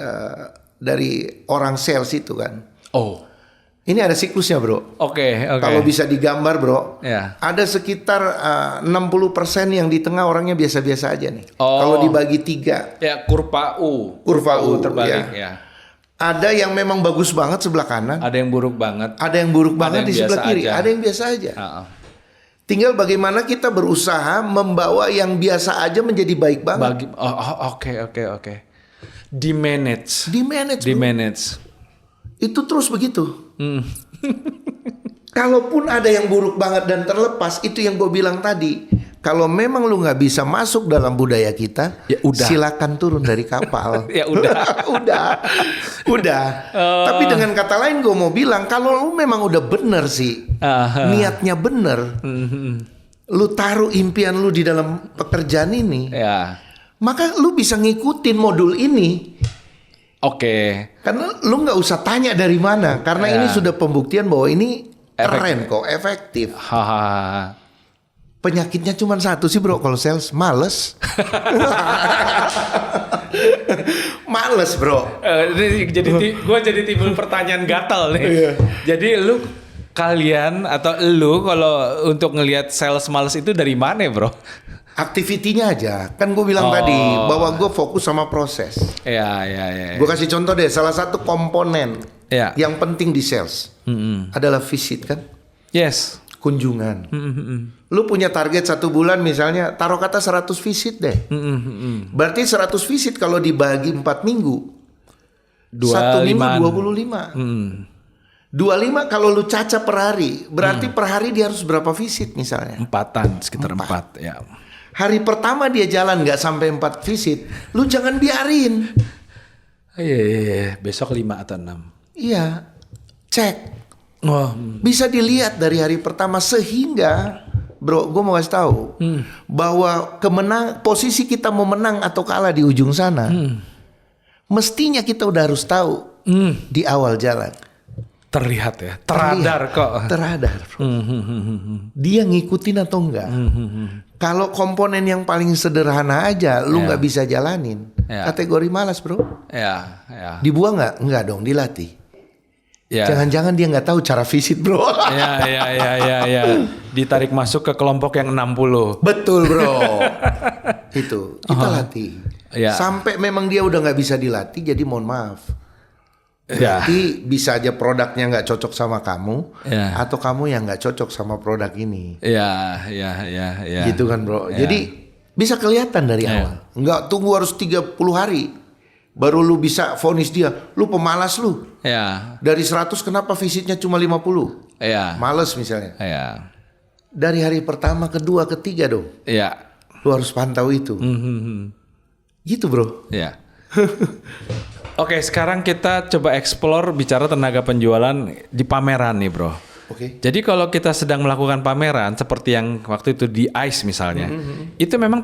orang sales itu kan. Oh. Ini ada siklusnya bro. Oke. Kalau bisa digambar bro. Ya. Ada sekitar 60% yang di tengah orangnya biasa-biasa aja nih. Oh. Kalau dibagi 3. Ya kurva U. Kurva U terbalik ya. Ada yang memang bagus banget sebelah kanan. Ada yang buruk banget. Ada yang buruk banget di sebelah kiri. Aja. Ada yang biasa aja. Tinggal bagaimana kita berusaha membawa yang biasa aja menjadi baik banget. Oke. Di manage. Itu terus begitu. Kalaupun ada yang buruk banget dan terlepas, itu yang gue bilang tadi. Kalau memang lu nggak bisa masuk dalam budaya kita, ya udah. Silakan turun dari kapal. Ya udah. udah. Tapi dengan kata lain gue mau bilang, kalau lu memang udah bener sih, niatnya bener, lu taruh impian lu di dalam pekerjaan ini, maka lu bisa ngikutin modul ini. Oke. Karena lu nggak usah tanya dari mana, karena ini sudah pembuktian bahwa ini keren kok, efektif. Hahaha. Penyakitnya cuma satu sih bro, kalau sales males. Males bro. Gue jadi timbul pertanyaan gatal nih. Jadi kalian atau lu kalau untuk ngelihat sales males itu dari mana bro? Aktivitinya aja. Kan gue bilang tadi bahwa gue fokus sama proses. Iya. Gue kasih contoh deh, salah satu komponen Iya. yang penting di sales adalah visit kan, Yes. kunjungan. Lu punya target 1 bulan misalnya, taruh kata 100 visit deh. Berarti 100 visit kalau dibagi 4 minggu, 1 minggu 25. 25 kalau lu caca per hari, berarti per hari dia harus berapa visit misalnya? Sekitar 4 ya. Hari pertama dia jalan nggak sampai 4 visit, lu jangan biarin. Iya. Besok 5 atau 6. Iya, cek. Oh. Bisa dilihat dari hari pertama sehingga, bro, gue mau kasih tahu bahwa posisi kita mau menang atau kalah di ujung sana, mestinya kita udah harus tahu di awal jalan. Terlihat ya, teradar kok. Teradar, bro. Dia ngikutin atau enggak? Kalau komponen yang paling sederhana aja, lu nggak bisa jalanin. Kategori malas, bro. Ya. Dibuang nggak? Enggak dong, dilatih. Ya. Jangan-jangan dia nggak tahu cara visit, bro. Ya. Ditarik masuk ke kelompok yang 60. Betul, bro. Itu kita latih. Ya. Sampai memang dia udah nggak bisa dilatih, jadi mohon maaf. Berarti bisa aja produknya nggak cocok sama kamu, atau kamu yang nggak cocok sama produk ini. Ya. Gitu kan, bro. Jadi bisa kelihatan dari awal. Nggak tunggu harus 30 hari. Baru lu bisa vonis dia, lu pemalas lu. Ya. Dari 100 kenapa visitnya cuma 50? Ya. Males misalnya. Ya. Dari hari pertama, kedua, ketiga dong. Ya. Lu harus pantau itu. Gitu, bro. Ya. Oke, sekarang kita coba explore bicara tenaga penjualan di pameran nih, bro. Oke. Jadi kalau kita sedang melakukan pameran seperti yang waktu itu di ICE misalnya, itu memang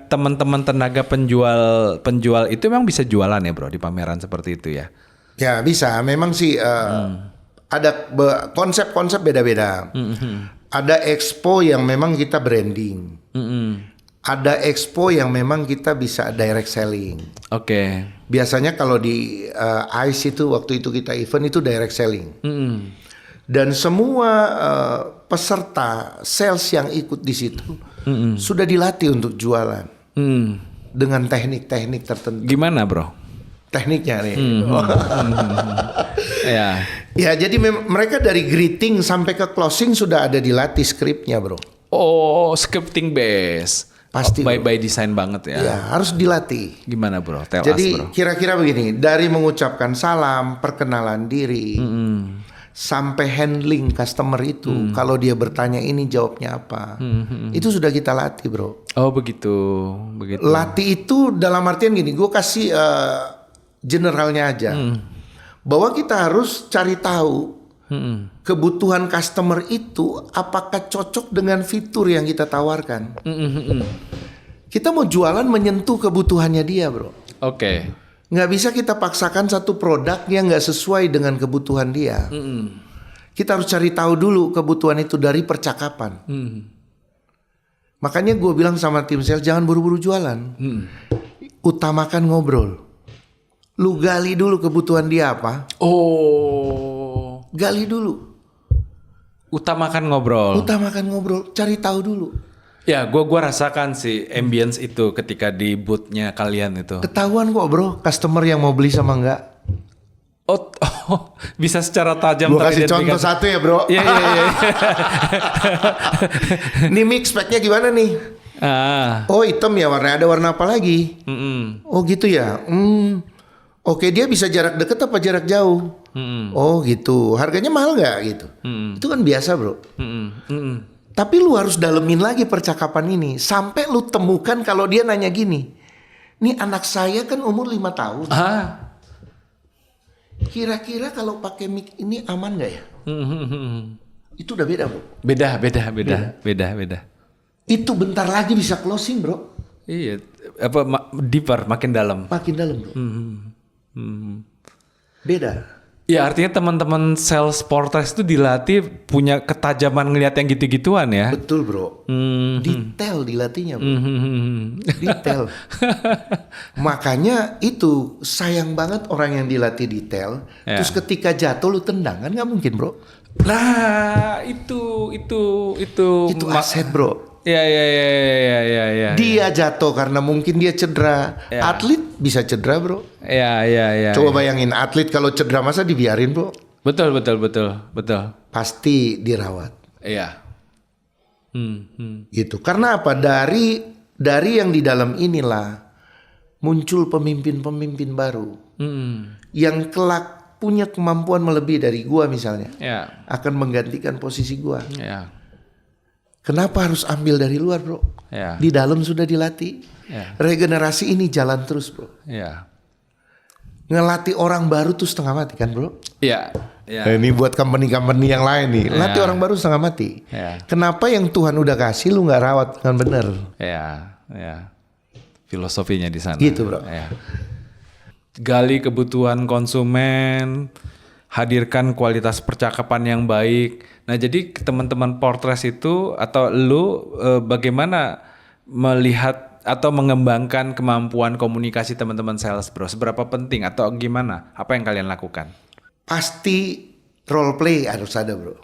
teman-teman tenaga penjual itu memang bisa jualan ya, bro, di pameran seperti itu ya. Ya bisa, memang sih ada konsep-konsep beda-beda. Ada expo yang memang kita branding. Ada expo yang memang kita bisa direct selling. Oke. Biasanya kalau di ICE itu waktu itu kita event itu direct selling. Dan semua peserta sales yang ikut di situ sudah dilatih untuk jualan dengan teknik-teknik tertentu. Gimana, bro? Tekniknya nih. Ya. Ya, jadi mereka dari greeting sampai ke closing sudah ada dilatih skripnya, bro. Oh, scripting base. Pasti, by design banget ya. Ya, harus dilatih. Gimana, bro? Tell Jadi us, bro. kira-kira begini, dari mengucapkan salam, perkenalan diri, sampai handling customer itu, kalau dia bertanya ini jawabnya apa, itu sudah kita latih, bro. Oh, begitu. Latih itu dalam artian gini, gue kasih generalnya aja, bahwa kita harus cari tahu kebutuhan customer itu apakah cocok dengan fitur yang kita tawarkan. Kita mau jualan menyentuh kebutuhannya dia, bro. Oke. Nggak bisa kita paksakan satu produk yang nggak sesuai dengan kebutuhan dia. Kita harus cari tahu dulu kebutuhan itu dari percakapan. Makanya gue bilang sama tim sales, jangan buru-buru jualan. Utamakan ngobrol. Lu gali dulu kebutuhan dia apa. Oh. Gali dulu. Utamakan ngobrol. Cari tahu dulu. Ya, gua rasakan sih ambience itu ketika di booth-nya kalian itu. Ketahuan kok, bro, customer yang mau beli sama enggak. Oh, bisa secara tajam. Gua kasih contoh satu ya, bro. Iya. Nih mix pack-nya gimana nih? Oh, hitam ya, ada warna apa lagi? Oh, gitu ya. Oke, dia bisa jarak dekat apa jarak jauh? Oh, gitu. Harganya mahal nggak gitu? Itu kan biasa, bro. Tapi lu harus dalemin lagi percakapan ini sampai lu temukan kalau dia nanya gini, nih anak saya kan umur 5 tahun. Kira-kira kalau pakai mic ini aman nggak ya? Itu udah beda, bro. Beda. Itu bentar lagi bisa closing, bro. Iya, deeper, makin dalam. Makin dalam, bro. Beda. Ya artinya teman-teman sales Portres itu dilatih punya ketajaman ngelihat yang gitu-gituan ya. Betul bro. Detail dilatihnya bro. Detail. Makanya itu sayang banget orang yang dilatih detail. Ya. Terus ketika jatuh lu tendang kan nggak mungkin bro. Nah itu Itu aset bro. Ya. Dia jatuh karena mungkin dia cedera. Ya. Atlet bisa cedera bro. Ya. Coba bayangin atlet kalau cedera masa dibiarin bro. Betul. Pasti dirawat. Iya. Gitu. Karena apa? Dari yang di dalam inilah muncul pemimpin-pemimpin baru yang kelak punya kemampuan melebihi dari gua misalnya, Ya. akan menggantikan posisi gua. Ya. Kenapa harus ambil dari luar bro? Ya. Di dalam sudah dilatih. Ya. Regenerasi ini jalan terus bro. Ya. Ngelatih orang baru tuh setengah mati kan bro? Ya. Ini buat company-company yang lain nih. Latih orang baru setengah mati. Ya. Kenapa yang Tuhan udah kasih lu nggak rawat dengan benar? Ya. Filosofinya di sana. Gitu bro. Ya. Gali kebutuhan konsumen, hadirkan kualitas percakapan yang baik. Nah, jadi teman-teman Portres itu atau lu bagaimana melihat atau mengembangkan kemampuan komunikasi teman-teman sales bro? Seberapa penting atau gimana? Apa yang kalian lakukan? Pasti role play harus ada bro.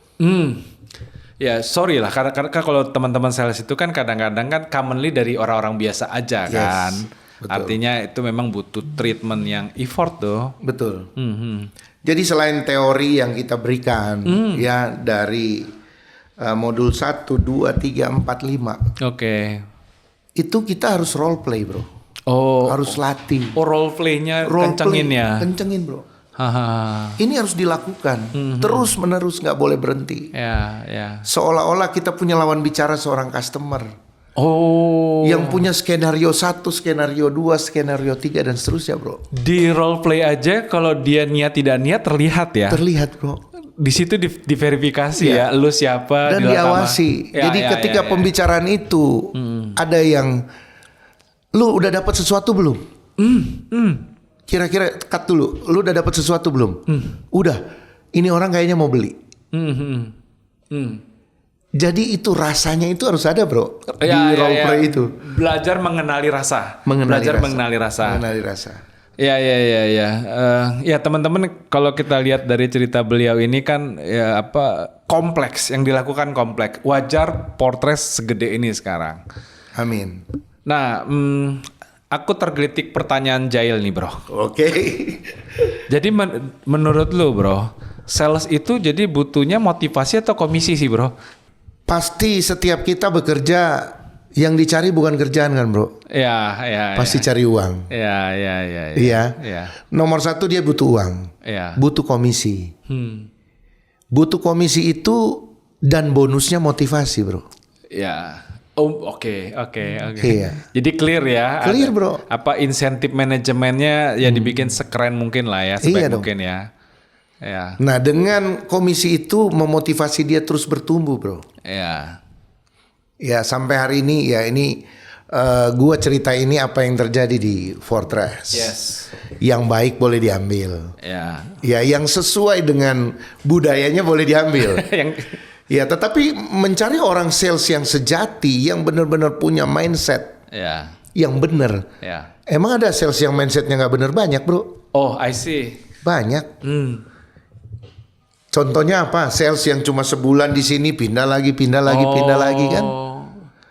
Ya sorry lah karena kalau teman-teman sales itu kan kadang-kadang kan commonly dari orang-orang biasa aja Yes, kan. betul. Artinya itu memang butuh treatment yang effort tuh. Betul. Jadi selain teori yang kita berikan ya dari modul 1, 2, 3, 4, 5 Oke. itu kita harus role play bro. Oh. Harus latih. Oh role play-nya Role kencengin play, ya. Kencengin bro. Haha. Ini harus dilakukan terus menerus, nggak boleh berhenti. Ya. Seolah-olah kita punya lawan bicara seorang customer Oh. yang punya skenario 1, skenario 2, skenario 3 dan seterusnya bro. Di role play aja kalau dia niat tidak niat terlihat ya. Terlihat bro. Di situ diverifikasi ya, lu siapa Dan di lapangan. diawasi. Jadi ketika pembicaraan itu ada yang lu udah dapat sesuatu belum? Kira-kira cut dulu. Lu udah dapat sesuatu belum? Udah. Ini orang kayaknya mau beli. Jadi itu rasanya itu harus ada bro di role play itu. Belajar mengenali rasa. Mengenali mengenali rasa. Ya. Ya teman-teman kalau kita lihat dari cerita beliau ini kan ya kompleks yang dilakukan kompleks. Wajar Portres segede ini sekarang. Amin. Nah, aku tergelitik pertanyaan Jail nih bro. Oke. Jadi menurut lu bro, sales itu jadi butuhnya motivasi atau komisi sih bro? Pasti setiap kita bekerja yang dicari bukan kerjaan kan bro? Ya. Pasti cari uang. Ya. Iya. Nomor 1 dia butuh uang. Ya. Butuh komisi. Butuh komisi itu dan bonusnya motivasi bro. Ya. Oh oke. Iya. Jadi clear ya. Clear bro. Apa insentif manajemennya ya dibikin sekeren mungkin lah ya, sebaik Iya dong. mungkin ya. Ya. Nah dengan komisi itu memotivasi dia terus bertumbuh bro. Ya. Ya sampai hari ini ya ini gua cerita ini apa yang terjadi di Fortress. Yes. Yang baik boleh diambil. Ya. Ya yang sesuai dengan budayanya boleh diambil. Yang Ya tetapi mencari orang sales yang sejati, yang benar-benar punya mindset ya. yang benar. Ya. Emang ada sales yang mindsetnya nggak benar? Banyak bro. Oh, I see. Banyak. Contohnya apa? Sales yang cuma sebulan di sini pindah lagi kan?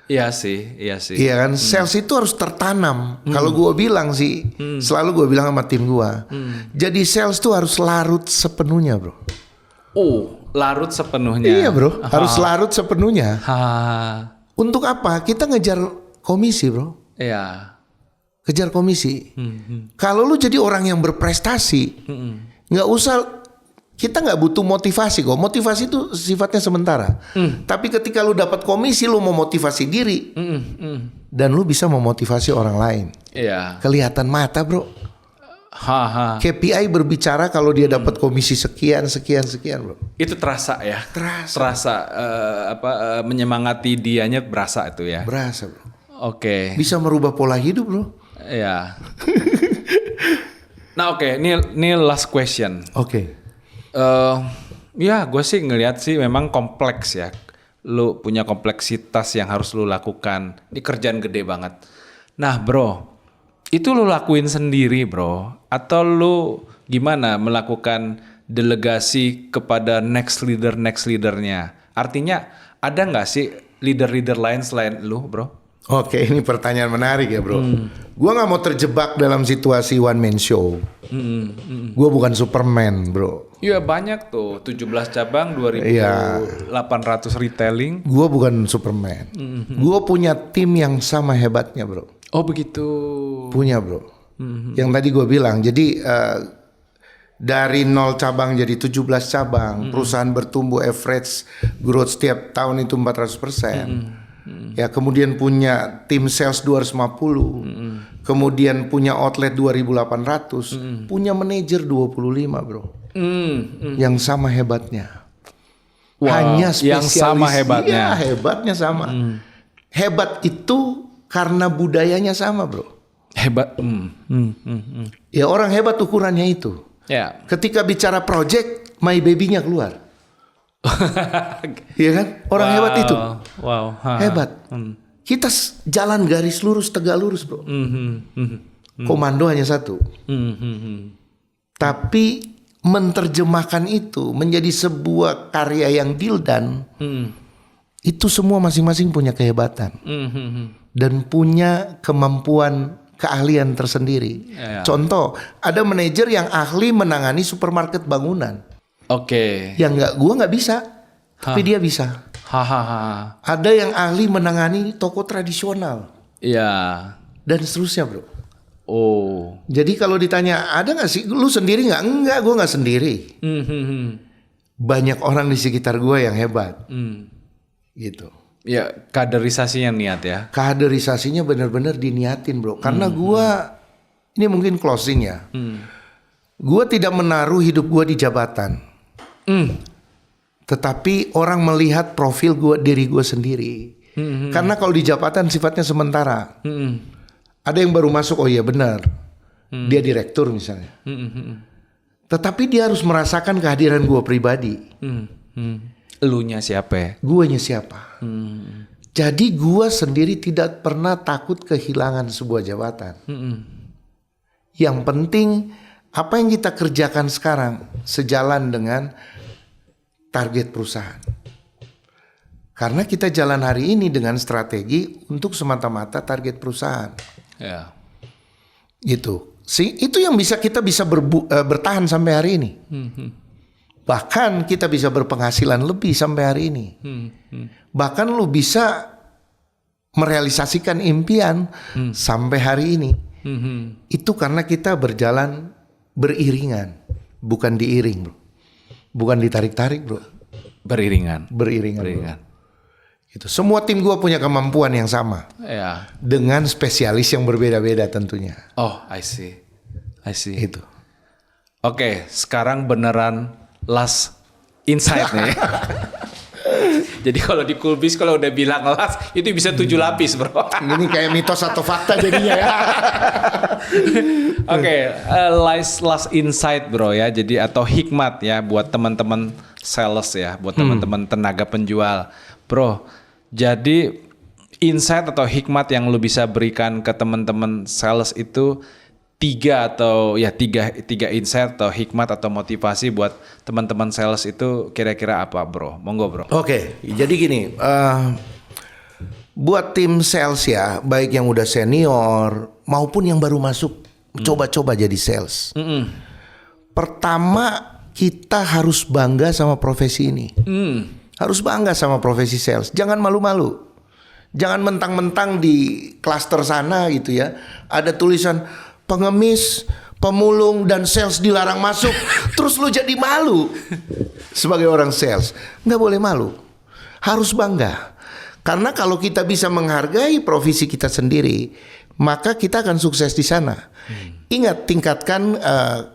Iya sih. Iya kan? Sales itu harus tertanam. Kalau gue bilang sih, selalu gue bilang sama tim gue. Jadi sales tuh harus larut sepenuhnya bro. Oh, larut sepenuhnya. Iya bro, harus larut sepenuhnya. Untuk apa? Kita ngejar komisi bro. Iya. Kejar komisi. Kalau lu jadi orang yang berprestasi, nggak usah. Kita nggak butuh motivasi kok. Motivasi itu sifatnya sementara. Tapi ketika lu dapat komisi, lu mau motivasi diri, dan lu bisa memotivasi orang lain. Iya. Kelihatan mata bro. KPI berbicara kalau dia dapat komisi sekian bro. Itu terasa ya. Terasa menyemangati dianya berasa itu ya. Berasa bro. Oke. Bisa merubah pola hidup bro. Ya. Nah oke, ini last question. Oke. Ya gue sih ngelihat sih memang kompleks ya. Lu punya kompleksitas yang harus lu lakukan. Ini kerjaan gede banget. Nah bro, itu lu lakuin sendiri bro? Atau lu gimana melakukan delegasi kepada next leadernya? Artinya ada nggak sih leader lain selain lu bro? Oke, ini pertanyaan menarik ya bro. Gua nggak mau terjebak dalam situasi one man show. Gua bukan Superman bro. Iya banyak tuh, 17 cabang, 2.800 retailing. Gua bukan Superman. Gua punya tim yang sama hebatnya bro. Oh begitu. Punya bro. Yang tadi gua bilang, jadi dari 0 cabang jadi 17 cabang, perusahaan bertumbuh average growth setiap tahun itu 400%. Ya kemudian punya tim sales 250, kemudian punya outlet 2.800, punya manajer 25 bro, yang sama hebatnya. Wow, Hanya yang spesialis, sama hebatnya. Iya, hebatnya sama. Hebat itu karena budayanya sama bro. Hebat. Ya orang hebat ukurannya itu. Ya. Ketika bicara project, my baby-nya keluar. Iya kan? Orang hebat itu. Wow. Hebat. Kita jalan garis lurus, tegak lurus bro. Komando hanya satu. Tapi menerjemahkan itu menjadi sebuah karya yang dildan. Itu semua masing-masing punya kehebatan. Dan punya kemampuan keahlian tersendiri. Ya. Contoh, ada manajer yang ahli menangani supermarket bangunan. Oke. Yang gua nggak bisa, tapi dia bisa. Hahaha. Ada yang ahli menangani toko tradisional Iya. dan seterusnya bro. Oh. Jadi kalau ditanya ada nggak sih lu sendiri nggak? Enggak, gue nggak sendiri. Banyak orang di sekitar gue yang hebat, gitu. Ya kaderisasinya niat ya. Kaderisasinya benar-benar diniatin bro. Karena gue ini mungkin closing ya. Gue tidak menaruh hidup gue di jabatan. Tetapi orang melihat profil diri gue sendiri. Karena kalau di jabatan sifatnya sementara. Ada yang baru masuk, oh iya benar. Dia direktur misalnya. Tetapi dia harus merasakan kehadiran gue pribadi. Elunya siapa ya? Guanya siapa? Jadi gue sendiri tidak pernah takut kehilangan sebuah jabatan. Yang penting apa yang kita kerjakan sekarang sejalan dengan target perusahaan. Karena kita jalan hari ini dengan strategi untuk semata-mata target perusahaan. Ya. Gitu. Itu yang kita bisa bertahan sampai hari ini. Bahkan kita bisa berpenghasilan lebih sampai hari ini. Bahkan lu bisa merealisasikan impian sampai hari ini. Itu karena kita berjalan beriringan, bukan diiring bro. Bukan ditarik-tarik bro. Beriringan. Bro. Gitu. Semua tim gue punya kemampuan yang sama. Ya. Dengan spesialis yang berbeda-beda tentunya. Oh, I see. Itu. Oke, sekarang beneran last insight nih. Jadi kalau di Coolbiz kalau udah bilang last itu bisa 7 lapis bro. Ini kayak mitos atau fakta jadinya ya. Oke, last insight bro ya. Jadi atau hikmat ya buat teman-teman sales ya, buat teman-teman tenaga penjual. Bro, jadi insight atau hikmat yang lu bisa berikan ke teman-teman sales itu tiga insight atau hikmat atau motivasi buat teman-teman sales itu kira-kira apa bro? Monggo bro. Oke, jadi gini, buat tim sales ya, baik yang udah senior maupun yang baru masuk, coba-coba jadi sales. Pertama kita harus bangga sama profesi ini, harus bangga sama profesi sales. Jangan malu-malu, jangan mentang-mentang di klaster sana gitu ya, ada tulisan pengemis, pemulung dan sales dilarang masuk. Terus lu jadi malu sebagai orang sales. Nggak boleh malu, harus bangga. Karena kalau kita bisa menghargai profesi kita sendiri, maka kita akan sukses di sana. Ingat, tingkatkan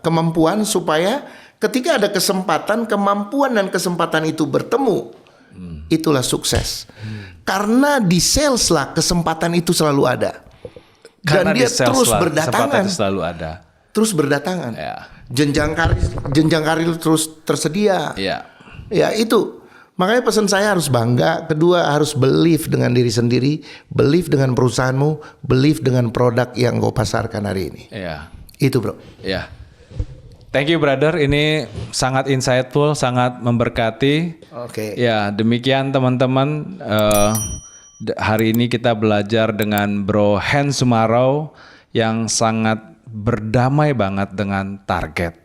kemampuan supaya ketika ada kesempatan, kemampuan dan kesempatan itu bertemu, itulah sukses. Karena di sales lah kesempatan itu selalu ada. Dan Karena dia terus berdatangan. Selalu ada. terus berdatangan. Ya. Jenjang karir terus tersedia. Iya. Ya itu. Makanya pesan saya harus bangga. Kedua harus believe dengan diri sendiri, believe dengan perusahaanmu, believe dengan produk yang kau pasarkan hari ini. Iya. Itu bro. Ya. Thank you brother, ini sangat insightful, sangat memberkati. Oke. Ya, demikian teman-teman. Hari ini kita belajar dengan Bro Hen Sumarau yang sangat berdamai banget dengan target.